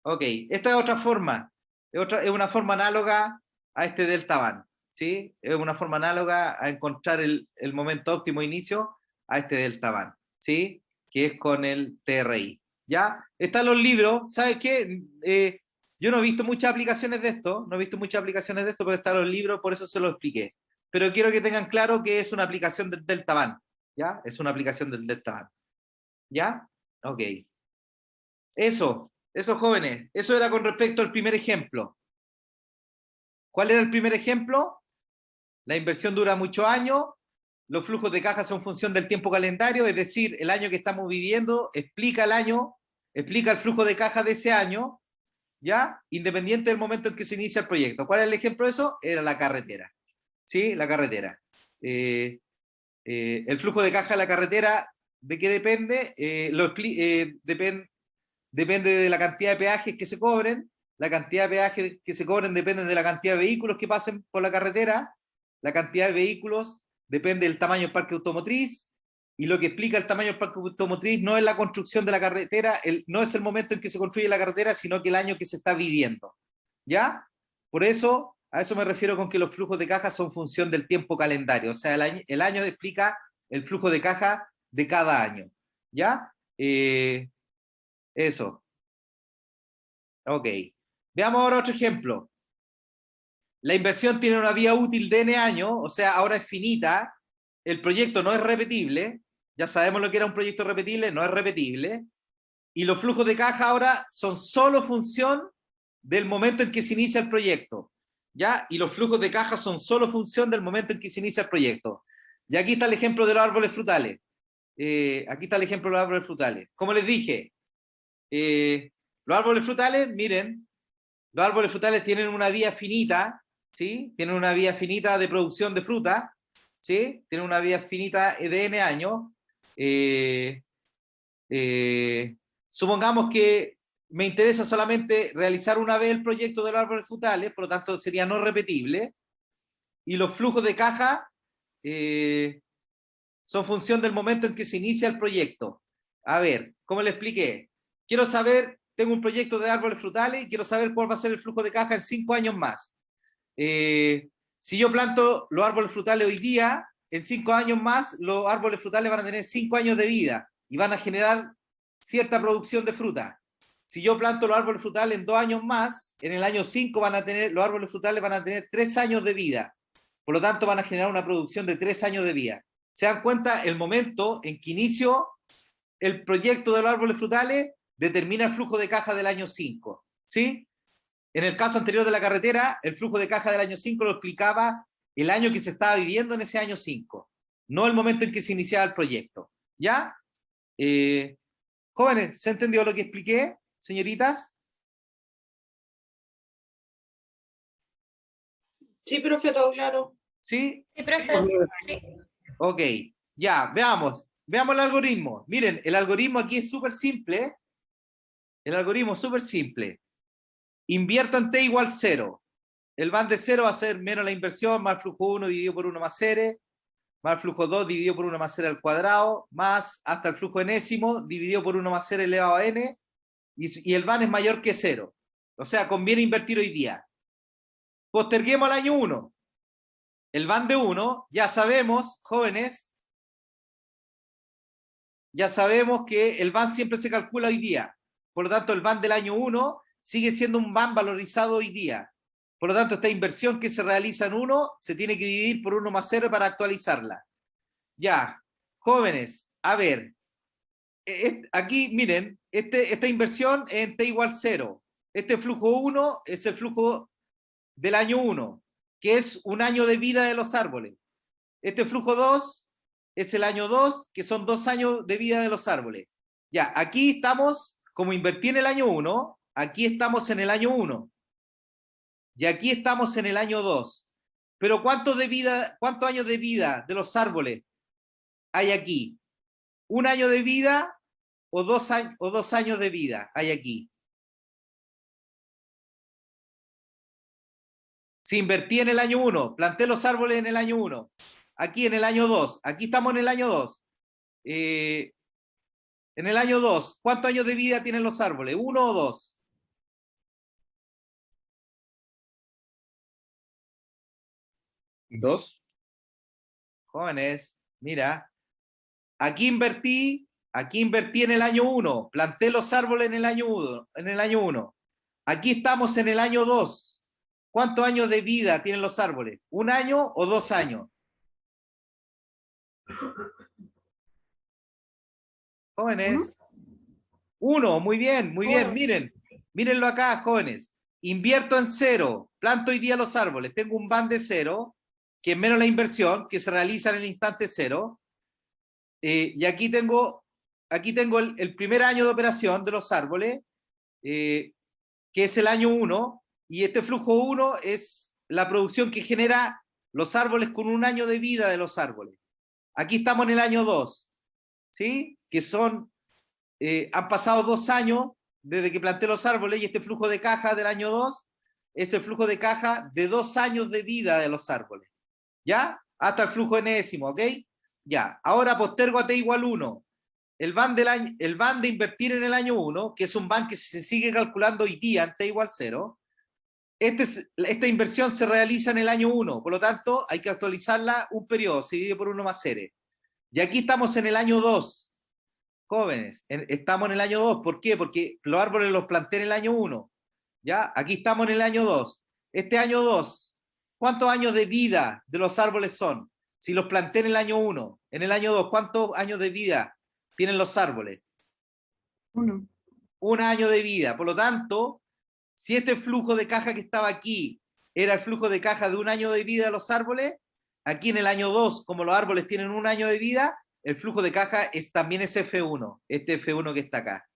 Ok. Esta es otra forma. Es una forma análoga a este delta band. ¿Sí? Es una forma análoga a encontrar el momento óptimo de inicio a este delta band. ¿Sí? Que es con el TRI. ¿Ya? Están los libros. ¿Sabes qué? Yo no he visto muchas aplicaciones de esto, pero están los libros, por eso se los expliqué. Pero quiero que tengan claro que es una aplicación del delta band. ¿Ya? Es una aplicación del delta band. ¿Ya? Ok. Eso, jóvenes. Eso era con respecto al primer ejemplo. ¿Cuál era el primer ejemplo? La inversión dura muchos años, los flujos de caja son función del tiempo calendario, es decir, el año que estamos viviendo explica el año, explica el flujo de caja de ese año, ¿ya? Independiente del momento en que se inicia el proyecto. ¿Cuál es el ejemplo de eso? Era la carretera. ¿Sí? La carretera. El flujo de caja de la carretera, ¿de qué depende? Depende de la cantidad de peajes que se cobren. La cantidad de peajes que se cobren depende de la cantidad de vehículos que pasen por la carretera. La cantidad de vehículos depende del tamaño del parque automotriz. Y lo que explica el tamaño del parque automotriz no es la construcción de la carretera, no es el momento en que se construye la carretera, sino que el año que se está viviendo. ¿Ya? Por eso A eso me refiero con que los flujos de caja son función del tiempo calendario. O sea, el año explica el flujo de caja de cada año. ¿Ya? Eso. Ok. Veamos ahora otro ejemplo. La inversión tiene una vida útil de N años, o sea, ahora es finita. El proyecto no es repetible. Ya sabemos lo que era un proyecto repetible, no es repetible. Y los flujos de caja ahora son solo función del momento en que se inicia el proyecto. ¿Ya? Y los flujos de caja son solo función del momento en que se inicia el proyecto. Y aquí está el ejemplo de los árboles frutales. Aquí está el ejemplo de los árboles frutales. Como les dije, los árboles frutales, miren, los árboles frutales tienen una vida finita, ¿sí? Tienen una vida finita de producción de fruta, ¿sí? Tienen una vida finita de N años. Supongamos que me interesa solamente realizar una vez el proyecto de los árboles frutales, por lo tanto sería no repetible, y los flujos de caja son función del momento en que se inicia el proyecto. A ver, ¿cómo le expliqué? Quiero saber, tengo un proyecto de árboles frutales y quiero saber cuál va a ser el flujo de caja en 5 años más. Si yo planto los árboles frutales hoy día, en 5 años más los árboles frutales van a tener 5 años de vida y van a generar cierta producción de fruta. Si yo planto los árboles frutales en 2 años más, en el año 5 los árboles frutales van a tener 3 años de vida. Por lo tanto, van a generar una producción de 3 años de vida. ¿Se dan cuenta? El momento en que inicio el proyecto de los árboles frutales determina el flujo de caja del año 5. ¿Sí? En el caso anterior de la carretera, el flujo de caja del año 5 lo explicaba el año que se estaba viviendo en ese año 5, no el momento en que se iniciaba el proyecto. ¿Ya? Jóvenes, ¿se entendió lo que expliqué, señoritas? Sí, profe, todo claro. ¿Sí? Sí, profe. Sí. Ok, ya, veamos. Veamos el algoritmo. Miren, el algoritmo aquí es súper simple. El algoritmo es súper simple. Invierto en t igual 0. El van de 0 va a ser menos la inversión, más flujo 1 dividido por 1 más 0, más flujo 2 dividido por 1 más 0 al cuadrado, más hasta el flujo enésimo dividido por 1 más 0 elevado a n, y el van es mayor que 0. O sea, conviene invertir hoy día. Posterguemos al año 1. El van de 1, ya sabemos, jóvenes, ya sabemos que el van siempre se calcula hoy día. Por lo tanto, el van del año 1 sigue siendo un van valorizado hoy día. Por lo tanto, esta inversión que se realiza en 1 se tiene que dividir por 1 más 0 para actualizarla. Ya, jóvenes, a ver, aquí miren, esta inversión es en t igual 0. Este flujo 1 es el flujo del año 1, que es un año de vida de los árboles. Este flujo 2 es el año 2, que son 2 años de vida de los árboles. Ya, aquí estamos, como invertí en el año 1, aquí estamos en el año 1. Y aquí estamos en el año 2. Pero ¿cuántos años de vida de los árboles hay aquí? ¿Un año de vida o 2 años de vida hay aquí? Si invertí en el año 1, planté los árboles en el año 1, aquí en el año 2, aquí estamos en el año 2. En el año 2, ¿cuántos años de vida tienen los árboles? ¿1 o 2? ¿2? Jóvenes, mira, aquí invertí en el año 1, planté los árboles en el año 1. Aquí estamos en el año 2. ¿Cuántos años de vida tienen los árboles? ¿1 año o 2 años? Jóvenes. 1, muy bien, miren. Mírenlo acá, jóvenes. Invierto en 0, planto hoy día los árboles. Tengo un van de 0, que es menos la inversión, que se realiza en el instante 0. Y aquí tengo el primer año de operación de los árboles, que es el año 1. Y este flujo 1 es la producción que genera los árboles con 1 año de vida de los árboles. Aquí estamos en el año 2, ¿sí? Que han pasado 2 años desde que planté los árboles, y este flujo de caja del año 2 es el flujo de caja de 2 años de vida de los árboles. ¿Ya? Hasta el flujo enésimo, ¿ok? Ya. Ahora postergo a t igual 1. El van de invertir en el año 1, que es un van que se sigue calculando hoy día en t igual 0, esta inversión se realiza en el año 1, por lo tanto hay que actualizarla un periodo, se divide por 1 más R. Y aquí estamos en el año 2, jóvenes, estamos en el año 2, ¿por qué? Porque los árboles los planté en el año 1, ¿ya? Aquí estamos en el año 2. Este año 2, ¿cuántos años de vida de los árboles son? Si los planté en el año 1, en el año 2, ¿cuántos años de vida tienen los árboles? 1. 1 año de vida, por lo tanto, si este flujo de caja que estaba aquí era el flujo de caja de 1 año de vida de los árboles, aquí en el año 2, como los árboles tienen 1 año de vida, el flujo de caja también es F1, este F1 que está acá.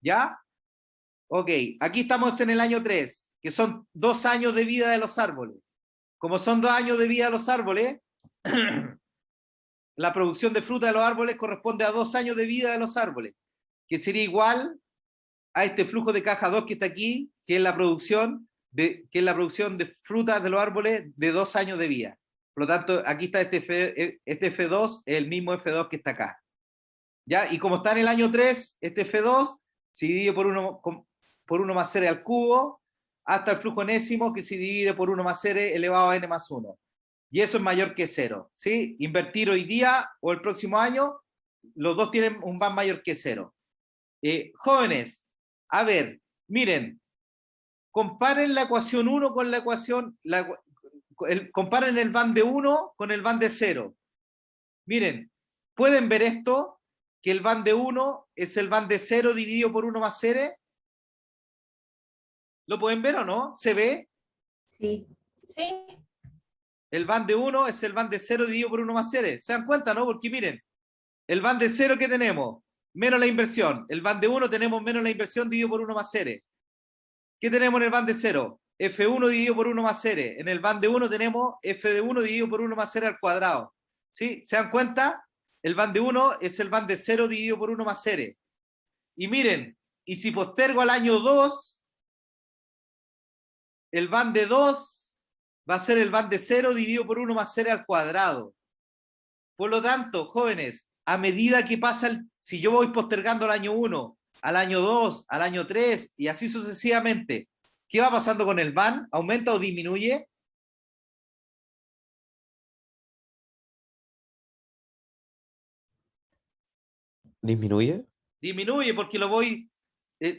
¿Ya? Ok, aquí estamos en el año 3, que son 2 años de vida de los árboles. Como son 2 años de vida de los árboles, la producción de fruta de los árboles corresponde a 2 años de vida de los árboles, que sería igual a este flujo de caja 2 que está aquí, que es la producción de frutas de los árboles de 2 años de vida. Por lo tanto, aquí está este F2, el mismo F2 que está acá. ¿Ya? Y como está en el año 3, este F2 se divide por 1 más R al cubo, hasta el flujo enésimo que se divide por 1 más R elevado a n más 1. Y eso es mayor que 0. ¿Sí? Invertir hoy día o el próximo año, los dos tienen un van mayor que 0. Jóvenes, a ver, miren, comparen la ecuación 1 con la ecuación, comparen el van de 1 con el van de 0. Miren, ¿pueden ver esto? Que el van de 1 es el van de 0 dividido por 1 más R. ¿Lo pueden ver o no? ¿Se ve? Sí. Sí. El van de 1 es el van de 0 dividido por 1 más R. ¿Se dan cuenta, no? Porque miren, el van de 0 que tenemos, menos la inversión. El van de 1 tenemos menos la inversión dividido por 1 más R. ¿Qué tenemos en el van de 0? F1 dividido por 1 más R. En el van de 1 tenemos F de 1 dividido por 1 más R al cuadrado. ¿Sí? ¿Se dan cuenta? El van de 1 es el van de 0 dividido por 1 más R. Y miren, y si postergo al año 2, el van de 2 va a ser el van de 0 dividido por 1 más R al cuadrado. Por lo tanto, jóvenes, a medida que pasa, si yo voy postergando al año 1, al año 2, al año 3 y así sucesivamente, ¿qué va pasando con el van? ¿Aumenta o disminuye? ¿Disminuye? Disminuye porque lo voy,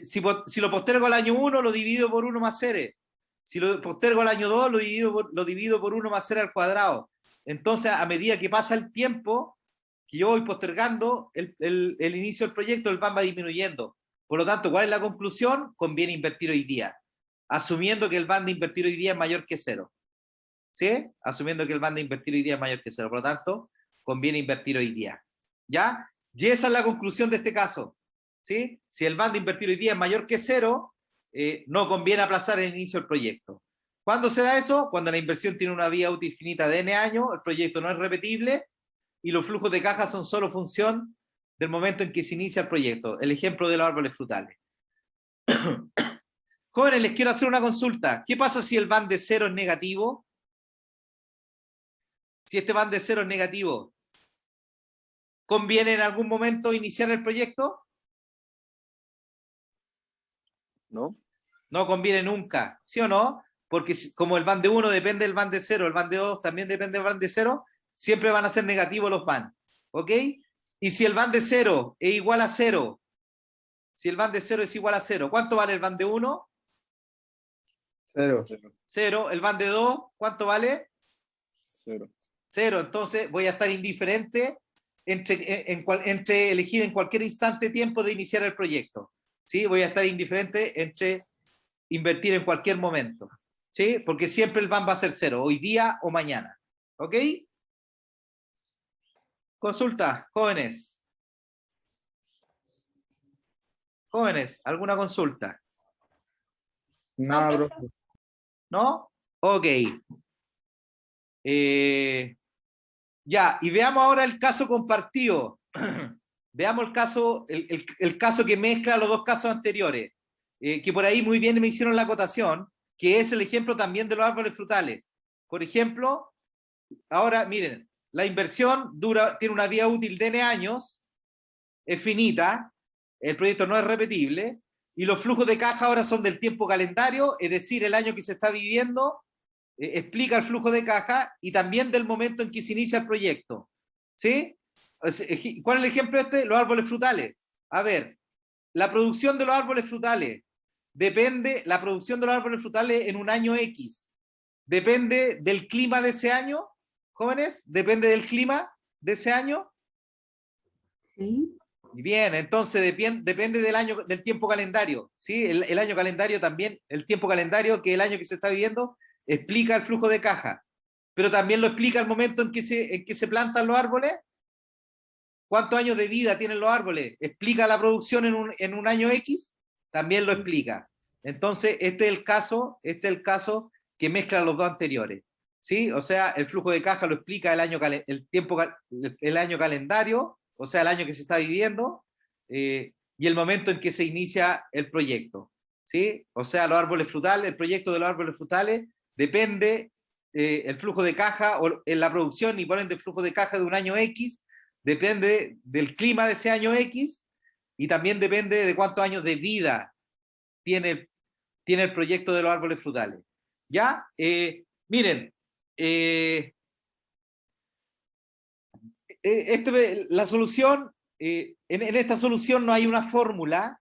si lo postergo al año 1, lo divido por 1 más R. Si lo postergo al año 2, lo divido por 1 más R al cuadrado. Entonces, a medida que pasa el tiempo, que yo voy postergando el inicio del proyecto, el van va disminuyendo. Por lo tanto, ¿cuál es la conclusión? Conviene invertir hoy día, asumiendo que el van de invertir hoy día es mayor que 0. ¿Sí? Asumiendo que el van de invertir hoy día es mayor que 0. Por lo tanto, conviene invertir hoy día. ¿Ya? Y esa es la conclusión de este caso. ¿Sí? Si el van de invertir hoy día es mayor que 0, no conviene aplazar el inicio del proyecto. ¿Cuándo se da eso? Cuando la inversión tiene una vida útil finita de n años, el proyecto no es repetible y los flujos de caja son solo función del momento en que se inicia el proyecto. El ejemplo de los árboles frutales. Jóvenes, les quiero hacer una consulta. ¿Qué pasa si el van de 0 es negativo? Si este van de 0 es negativo, ¿conviene en algún momento iniciar el proyecto? ¿No? No conviene nunca, ¿sí o no? Porque como el van de 1 depende del van de 0, el van de 2 también depende del van de 0, siempre van a ser negativos los van, ¿ok? Y si el van de 0 es igual a 0, si el van de 0 es igual a 0, ¿cuánto vale el van de 1? 0. 0. ¿El van de 2 cuánto vale? 0. 0. Entonces voy a estar indiferente entre elegir en cualquier instante de tiempo de iniciar el proyecto. ¿Sí? Voy a estar indiferente entre invertir en cualquier momento. ¿Sí? Porque siempre el van va a ser 0, hoy día o mañana. ¿Ok? Consulta, jóvenes. Jóvenes, ¿alguna consulta? No, bro. ¿No? Ok. Ya, y veamos ahora el caso compartido. Veamos el caso que mezcla los dos casos anteriores, que por ahí muy bien me hicieron la acotación, que es el ejemplo también de los árboles frutales. Por ejemplo, ahora miren, la inversión tiene una vida útil de n años, es finita, el proyecto no es repetible, y los flujos de caja ahora son del tiempo calendario, es decir, el año que se está viviendo, explica el flujo de caja, y también del momento en que se inicia el proyecto. ¿Sí? ¿Cuál es el ejemplo este? Los árboles frutales. A ver, la producción de los árboles frutales depende, la producción de los árboles frutales en un año X, depende del clima de ese año, jóvenes, depende del clima de ese año. Sí. Bien, entonces depende del año, del tiempo calendario, ¿sí? El año calendario también, el tiempo calendario, que es el año que se está viviendo, explica el flujo de caja, pero también lo explica el momento en que se plantan los árboles. ¿Cuántos años de vida tienen los árboles? ¿Explica la producción en un año X? También lo explica. Entonces, este es el caso que mezcla los dos anteriores. ¿Sí? O sea, el flujo de caja lo explica el año calendario, o sea, el año que se está viviendo, y el momento en que se inicia el proyecto. ¿Sí? O sea, los árboles frutales, el proyecto de los árboles frutales depende, el flujo de caja, o en la producción, y por ende el flujo de caja de un año X, depende del clima de ese año X, y también depende de cuántos años de vida tiene el proyecto de los árboles frutales. ¿Ya? Miren, la solución, en esta solución no hay una fórmula,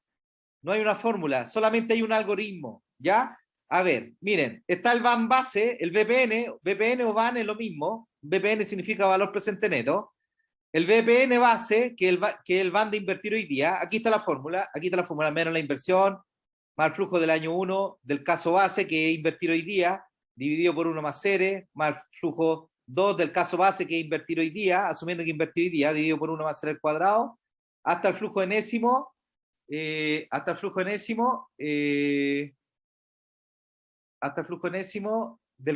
solamente hay un algoritmo, ¿ya? A ver, miren, está el van base, el VPN o van es lo mismo, VPN significa valor presente neto, el VPN base, que el van de invertir hoy día, aquí está la fórmula, menos la inversión, más el flujo del año 1 del caso base, que es invertir hoy día, dividido por 1 más R, más el flujo 2 del caso base, que es invertir hoy día, asumiendo que invertir hoy día, dividido por 1 más R al cuadrado, hasta el flujo enésimo, del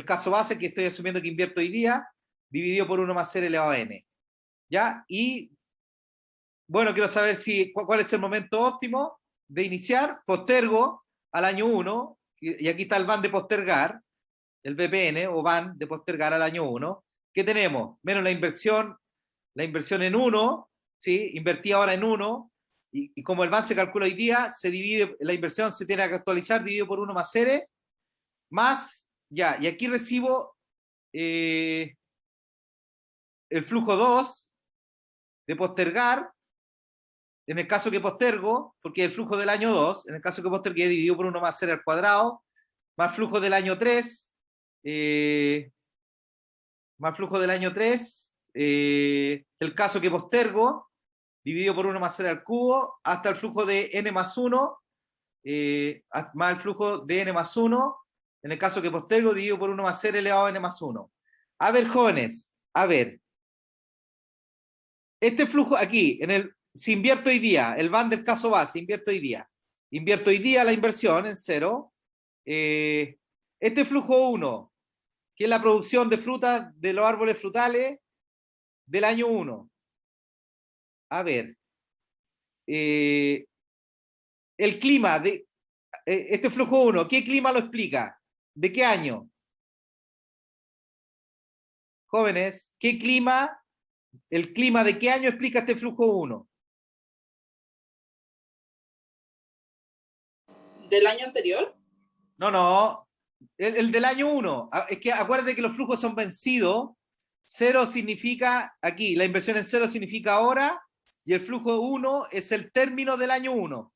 caso base, que estoy asumiendo que invierto hoy día, dividido por 1 más R elevado a n. ¿Ya? Y, bueno, quiero saber cuál es el momento óptimo de iniciar. Postergo al año 1, y aquí está el van de postergar, el VPN o van de postergar al año 1. ¿Qué tenemos? Menos la inversión en 1, ¿sí? Invertí ahora en 1, y como el van se calcula hoy día, se divide, la inversión se tiene que actualizar, dividido por 1 más R, más, ya, y aquí recibo el flujo 2 de postergar, en el caso que postergo, porque el flujo del año 2, en el caso que postergué, dividido por 1 más R al cuadrado, más flujo del año 3, el caso que postergo, dividido por 1 más R al cubo, hasta el flujo de n más 1, más el flujo de n más 1, en el caso que postergo, dividido por 1 más R elevado a n más 1. A ver, jóvenes, a ver, este flujo aquí, si invierto hoy día, el van del caso base, invierto hoy día la inversión en 0, este flujo 1, que es la producción de frutas de los árboles frutales del año 1. A ver, el clima de este flujo 1, ¿qué clima lo explica? ¿De qué año? Jóvenes, ¿qué clima? ¿El clima de qué año explica este flujo 1? ¿Del año anterior? No, el del año 1. Es que acuérdate que los flujos son vencidos. 0 significa, aquí, la inversión en 0 significa ahora, y el flujo 1 es el término del año 1.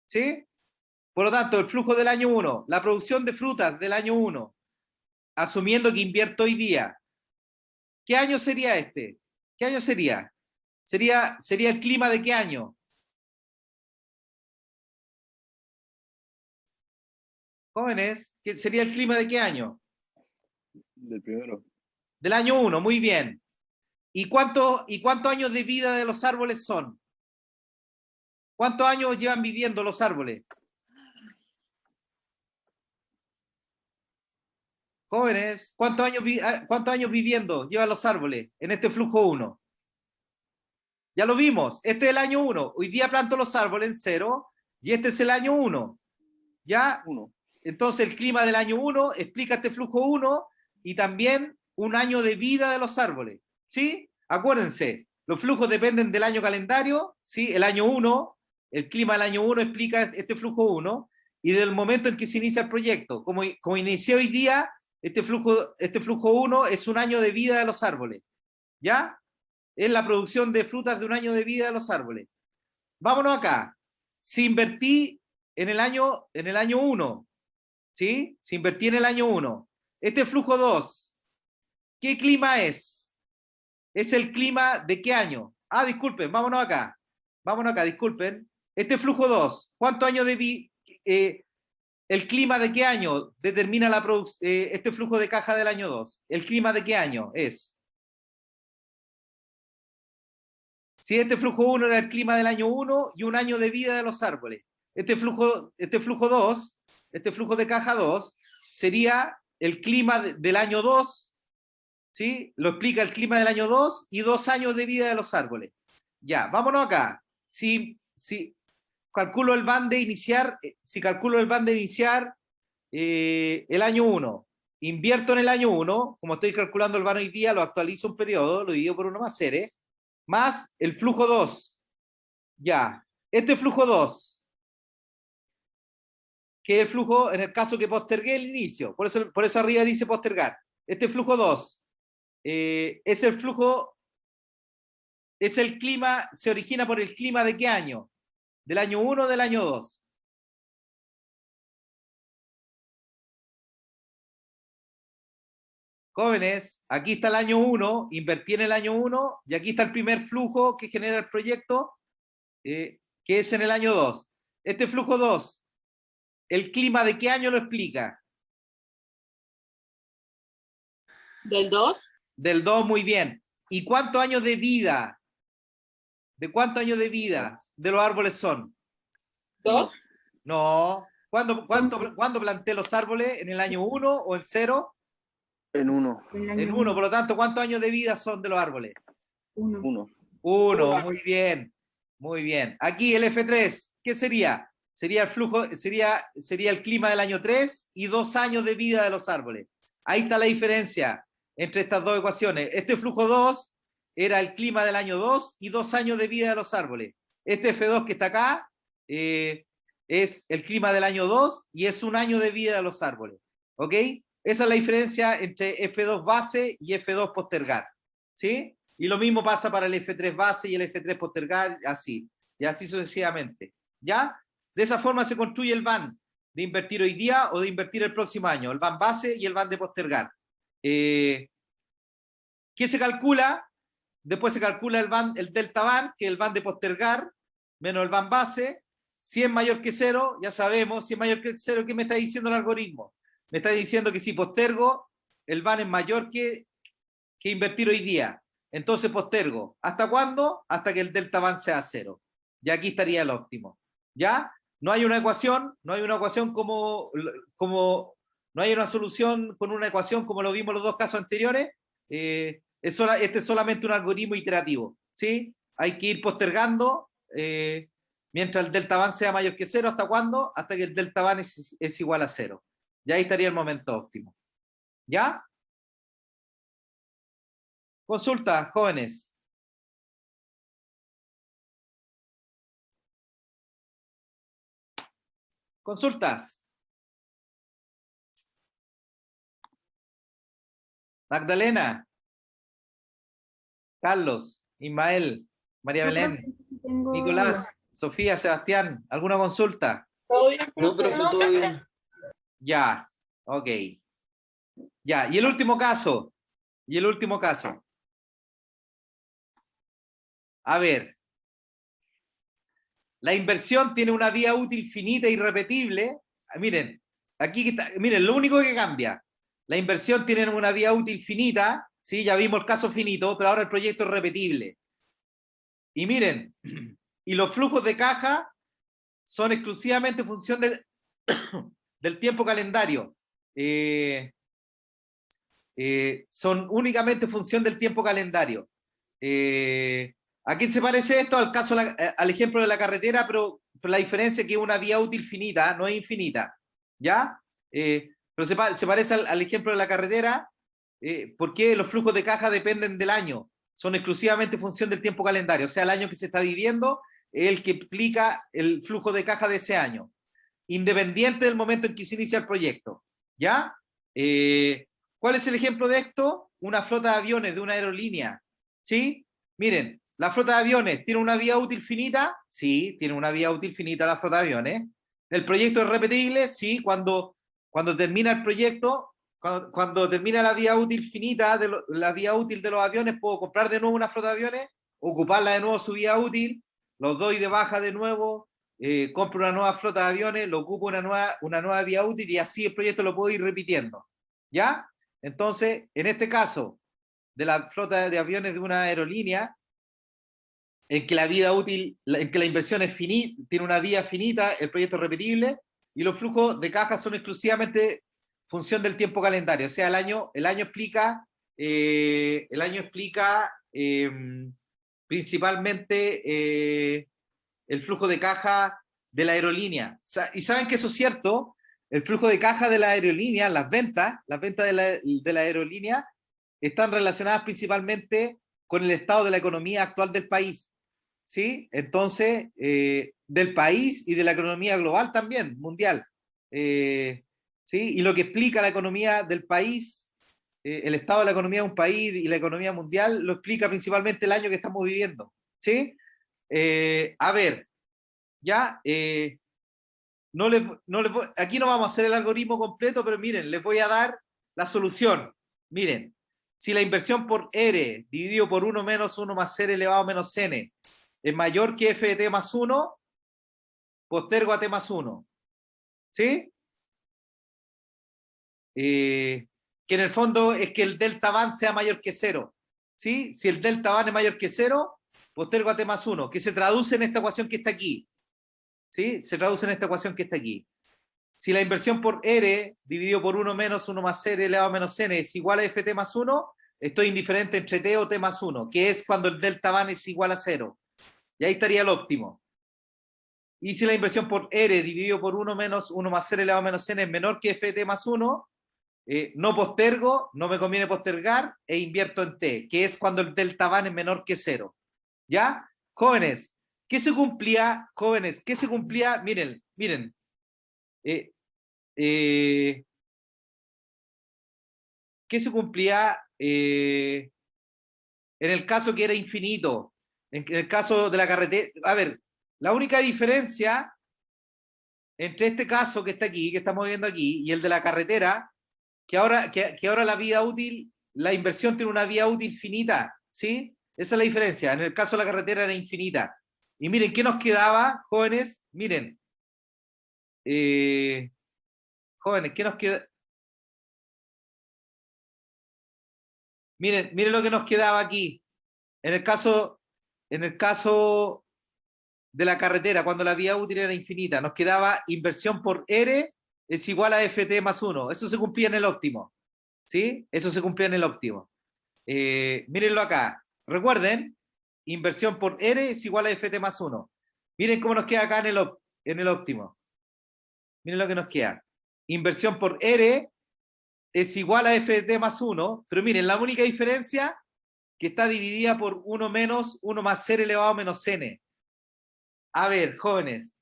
¿Sí? Por lo tanto, el flujo del año 1, la producción de frutas del año 1, asumiendo que invierto hoy día, ¿qué año sería este? ¿Qué año sería? ¿Sería el clima de qué año? Jóvenes, ¿qué sería el clima de qué año? Del primero. Del año 1, muy bien. ¿Y cuántos años de vida de los árboles son? ¿Cuántos años llevan viviendo los árboles? Jóvenes, ¿cuántos años viviendo llevan los árboles en este flujo 1? Ya lo vimos, este es el año 1. Hoy día planto los árboles en 0 y este es el año 1. ¿Ya? 1. Entonces el clima del año 1 explica este flujo 1 y también un año de vida de los árboles. ¿Sí? Acuérdense, los flujos dependen del año calendario, ¿sí? El año 1 el clima del año 1 explica este flujo 1, y del momento en que se inicia el proyecto. Como inició hoy día, este flujo 1 es un año de vida de los árboles, ¿ya? Es la producción de frutas de un año de vida de los árboles. Vámonos acá. Si invertí en el año 1, ¿sí? Si invertí en el año 1, este flujo 2, ¿qué clima es? ¿Es el clima de qué año? Ah, disculpen, vámonos acá. Vámonos acá, disculpen. Este flujo 2, ¿cuántos años de vida? ¿El clima de qué año determina este flujo de caja del año 2? ¿El clima de qué año es? Si este flujo 1 era el clima del año 1 y un año de vida de los árboles. Este flujo 2, este flujo de caja 2, sería el clima del año 2, ¿sí? Lo explica el clima del año 2 y 2 años de vida de los árboles. Ya, vámonos acá. Si calculo el van de iniciar, el año 1, invierto en el año 1, como estoy calculando el van hoy día, lo actualizo un periodo, lo divido por 1 más serie, más el flujo 2. Ya, este flujo 2, que es el flujo en el caso que postergué el inicio, por eso arriba dice postergar. Este flujo 2 es el flujo, es el clima, se origina por el clima de qué año? ¿Del año 1 o del año 2? Jóvenes, aquí está el año 1, invertí en el año 1, y aquí está el primer flujo que genera el proyecto, que es en el año 2. Este flujo 2, ¿el clima de qué año lo explica? ¿Del 2? Del 2, muy bien. ¿Y cuántos años de vida? ¿De cuántos años de vida de los árboles son? 2. No. ¿Cuándo planté los árboles? ¿En el año 1 o en 0? En 1. En 1, por lo tanto, ¿cuántos años de vida son de los árboles? 1. 1. 1, muy bien. Muy bien. Aquí el F3, ¿qué sería? Sería el flujo, sería el clima del año 3 y 2 años de vida de los árboles. Ahí está la diferencia entre estas dos ecuaciones. Este flujo 2 era el clima del año 2 y 2 años de vida de los árboles. Este F2 que está acá es el clima del año 2 y es un año de vida de los árboles. ¿Ok? Esa es la diferencia entre F2 base y F2 postergar. ¿Sí? Y lo mismo pasa para el F3 base y el F3 postergar, así. Y así sucesivamente. ¿Ya? De esa forma se construye el van de invertir hoy día o de invertir el próximo año. El van base y el van de postergar. ¿Qué se calcula? Después se calcula el delta van, que es el van de postergar, menos el van base. Si es mayor que 0, ya sabemos, si es mayor que 0, ¿qué me está diciendo el algoritmo? Me está diciendo que si postergo, el van es mayor que invertir hoy día. Entonces postergo. ¿Hasta cuándo? Hasta que el delta van sea 0. Y aquí estaría el óptimo. ¿Ya? No hay una ecuación, no hay una solución con una ecuación como lo vimos en los dos casos anteriores. Este es solamente un algoritmo iterativo. ¿Sí? Hay que ir postergando mientras el delta van sea mayor que 0. ¿Hasta cuándo? Hasta que el delta van es igual a 0. Y ahí estaría el momento óptimo. ¿Ya? Consulta, jóvenes. Consultas. Magdalena. Carlos. Ismael. María Belén. Nicolás. Sofía. Sebastián. ¿Alguna consulta? ¿Todo bien? No, profe, todo bien. Ya. Ok. Ya. Y el último caso. A ver. La inversión tiene una vida útil finita y irrepetible. Miren, aquí está, miren, lo único que cambia. La inversión tiene una vida útil finita, ¿sí? Ya vimos el caso finito, pero ahora el proyecto es repetible. Y miren, y los flujos de caja son exclusivamente en función del tiempo calendario. Son únicamente en función del tiempo calendario. ¿A quién se parece esto? Al ejemplo de la carretera, pero la diferencia es que es una vía útil finita, no es infinita. ¿Ya? Pero se parece al ejemplo de la carretera, porque los flujos de caja dependen del año. Son exclusivamente en función del tiempo calendario. O sea, el año que se está viviendo es el que explica el flujo de caja de ese año, independiente del momento en que se inicia el proyecto. ¿Ya? ¿Cuál es el ejemplo de esto? Una flota de aviones de una aerolínea. ¿Sí? Miren, la flota de aviones tiene una vía útil finita. Sí, tiene una vía útil finita la flota de aviones. ¿El proyecto es repetible? Sí, cuando termina el proyecto, cuando termina la vía útil finita, la vía útil de los aviones, puedo comprar de nuevo una flota de aviones, ocuparla de nuevo su vía útil, los doy de baja de nuevo, compro una nueva flota de aviones, lo ocupo una nueva vía útil y así el proyecto lo puedo ir repitiendo. ¿Ya? Entonces, en este caso, de la flota de aviones de una aerolínea, en que la vida útil, en que la inversión es finita, tiene una vía finita, el proyecto es repetible, y los flujos de caja son exclusivamente función del tiempo calendario. O sea, el año explica principalmente el flujo de caja de la aerolínea. Y saben que eso es cierto, el flujo de caja de la aerolínea, las ventas de la aerolínea están relacionadas principalmente con el estado de la economía actual del país. ¿Sí? Entonces, del país y de la economía global también, mundial. ¿Sí? Y lo que explica la economía del país, el estado de la economía de un país y la economía mundial, lo explica principalmente el año que estamos viviendo. ¿Sí? A ver, ya, aquí no vamos a hacer el algoritmo completo, pero miren, les voy a dar la solución. Miren, si la inversión por R dividido por 1 menos 1 más R elevado a menos N es mayor que f de t más 1, postergo a t más 1. ¿Sí? Que en el fondo es que el delta van sea mayor que 0. ¿Sí? Si el delta van es mayor que 0, postergo a t más 1, que se traduce en esta ecuación que está aquí. ¿Sí? Se traduce en esta ecuación que está aquí. Si la inversión por R dividido por 1 menos 1 más R elevado a menos N es igual a ft más 1, estoy indiferente entre t o t más 1, que es cuando el delta van es igual a 0. Y ahí estaría el óptimo. Y si la inversión por R dividido por 1 menos 1 más R elevado a menos N es menor que ft más 1, no postergo, no me conviene postergar e invierto en T, que es cuando el delta van es menor que 0. ¿Ya? Jóvenes, ¿qué se cumplía? Jóvenes, ¿qué se cumplía? Miren. ¿Qué se cumplía en el caso que era infinito? En el caso de la carretera. A ver, la única diferencia entre este caso que está aquí, que estamos viendo aquí, y el de la carretera, que ahora la vida útil, la inversión tiene una vida útil finita, ¿sí? Esa es la diferencia. En el caso de la carretera era infinita. Y miren, ¿qué nos quedaba, jóvenes? Miren. Jóvenes, ¿qué nos queda? Miren lo que nos quedaba aquí. En el caso de la carretera, cuando la vía útil era infinita, nos quedaba inversión por R es igual a ft más 1. Eso se cumplía en el óptimo. ¿Sí? Eso se cumplía en el óptimo. Mírenlo acá. Recuerden, inversión por R es igual a ft más 1. Miren cómo nos queda acá en el óptimo. Miren lo que nos queda. Inversión por R es igual a ft más 1, pero miren, la única diferencia que está dividida por 1 menos 1 más R elevado a menos N. A ver, jóvenes,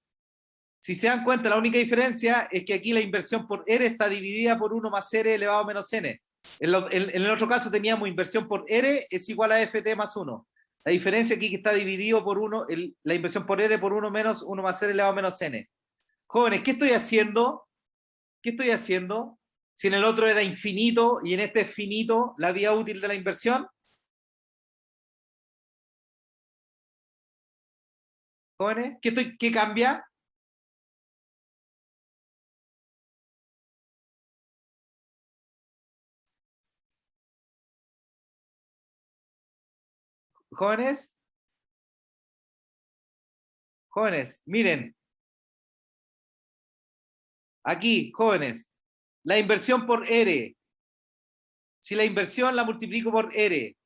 si se dan cuenta, la única diferencia es que aquí la inversión por R está dividida por 1 más R elevado a menos N. En el otro caso teníamos inversión por R es igual a ft más 1. La diferencia aquí es que está dividido por 1, la inversión por R por 1 menos 1 más R elevado a menos N. Jóvenes, ¿qué estoy haciendo? ¿Qué estoy haciendo? Si en el otro era infinito y en este es finito la vía útil de la inversión. Jóvenes, ¿qué cambia? Jóvenes, miren. Aquí, jóvenes, la inversión por R. Si la inversión la multiplico por R,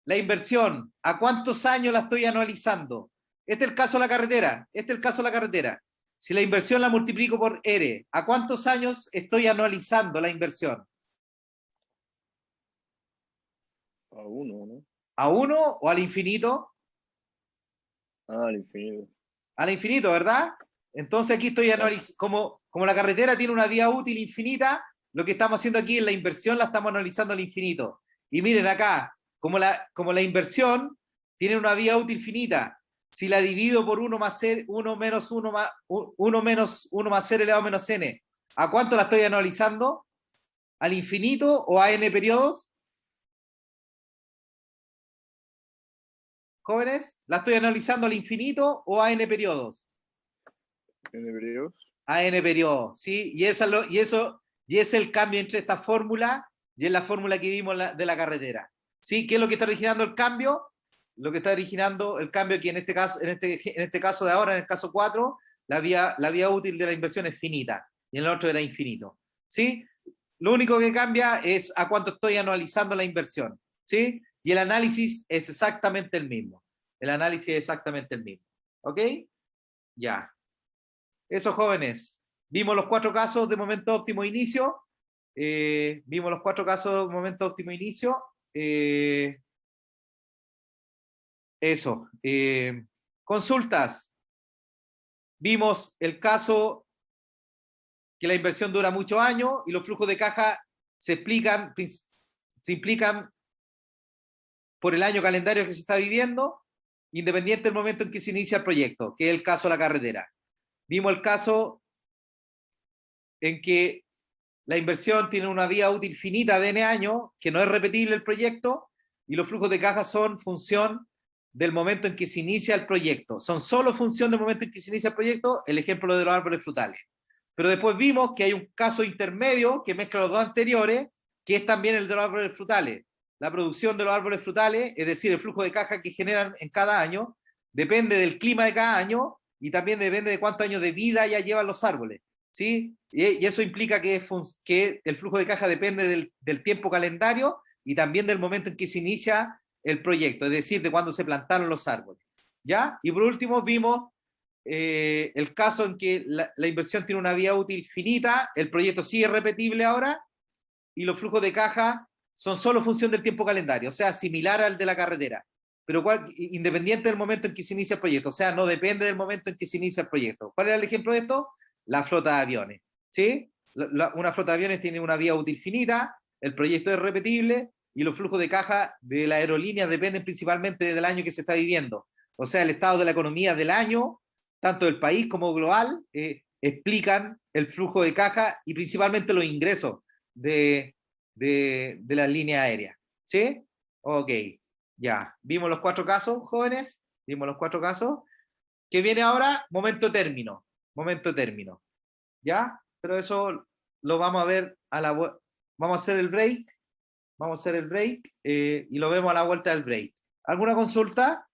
la inversión, ¿a cuántos años la estoy anualizando? Este es el caso de la carretera. Si la inversión la multiplico por R, ¿a cuántos años estoy anualizando la inversión? A 1, ¿no? ¿A 1 o al infinito? Ah, al infinito. Al infinito, ¿verdad? Entonces aquí estoy analizando, como la carretera tiene una vía útil infinita, lo que estamos haciendo aquí en la inversión la estamos analizando al infinito. Y miren acá, como la inversión tiene una vía útil finita, si la divido por 1 más 1 menos 1 más c elevado a menos n, ¿a cuánto la estoy analizando? ¿Al infinito o a n periodos? Jóvenes, ¿la estoy analizando al infinito o a n periodos? N periodos. A n periodos, ¿sí? Y es el cambio entre esta fórmula y en la fórmula que vimos de la carretera. ¿Sí? ¿Qué es lo que está originando el cambio? Lo que está originando el cambio que en este caso de ahora, en el caso 4, la vía útil de la inversión es finita y en el otro era infinito. ¿Sí? Lo único que cambia es a cuánto estoy anualizando la inversión. ¿Sí? Y el análisis es exactamente el mismo. El análisis es exactamente el mismo. ¿Ok? Ya. Eso, jóvenes. Vimos los 4 casos de momento óptimo inicio. Vimos los 4 casos de momento óptimo inicio. Eso. Consultas. Vimos el caso que la inversión dura muchos años y los flujos de caja se implican por el año calendario que se está viviendo, independiente del momento en que se inicia el proyecto, que es el caso de la carretera. Vimos el caso en que la inversión tiene una vía útil finita de n años, que no es repetible el proyecto, y los flujos de caja son función del momento en que se inicia el proyecto. Son solo función del momento en que se inicia el proyecto, el ejemplo de los árboles frutales. Pero después vimos que hay un caso intermedio que mezcla los dos anteriores, que es también el de los árboles frutales. La producción de los árboles frutales, es decir, el flujo de caja que generan en cada año, depende del clima de cada año y también depende de cuántos años de vida ya llevan los árboles. ¿Sí? Y eso implica que el flujo de caja depende del tiempo calendario y también del momento en que se inicia el proyecto, es decir, de cuando se plantaron los árboles. ¿Ya? Y por último vimos el caso en que la inversión tiene una vía útil finita, el proyecto sí es repetible ahora, y los flujos de caja son solo función del tiempo calendario, o sea, similar al de la carretera, pero independiente del momento en que se inicia el proyecto, o sea, no depende del momento en que se inicia el proyecto. ¿Cuál era el ejemplo de esto? La flota de aviones. ¿Sí? Una flota de aviones tiene una vía útil finita, el proyecto es repetible, y los flujos de caja de la aerolínea dependen principalmente del año que se está viviendo. O sea, el estado de la economía del año, tanto del país como global, explican el flujo de caja y principalmente los ingresos de las líneas aéreas. ¿Sí? Ok, ya. ¿Vimos los 4 casos, jóvenes? ¿Vimos los 4 casos? ¿Qué viene ahora? Momento término. Momento término. ¿Ya? Pero eso lo vamos a ver vamos a hacer el break. Vamos a hacer el break y lo vemos a la vuelta del break. ¿Alguna consulta?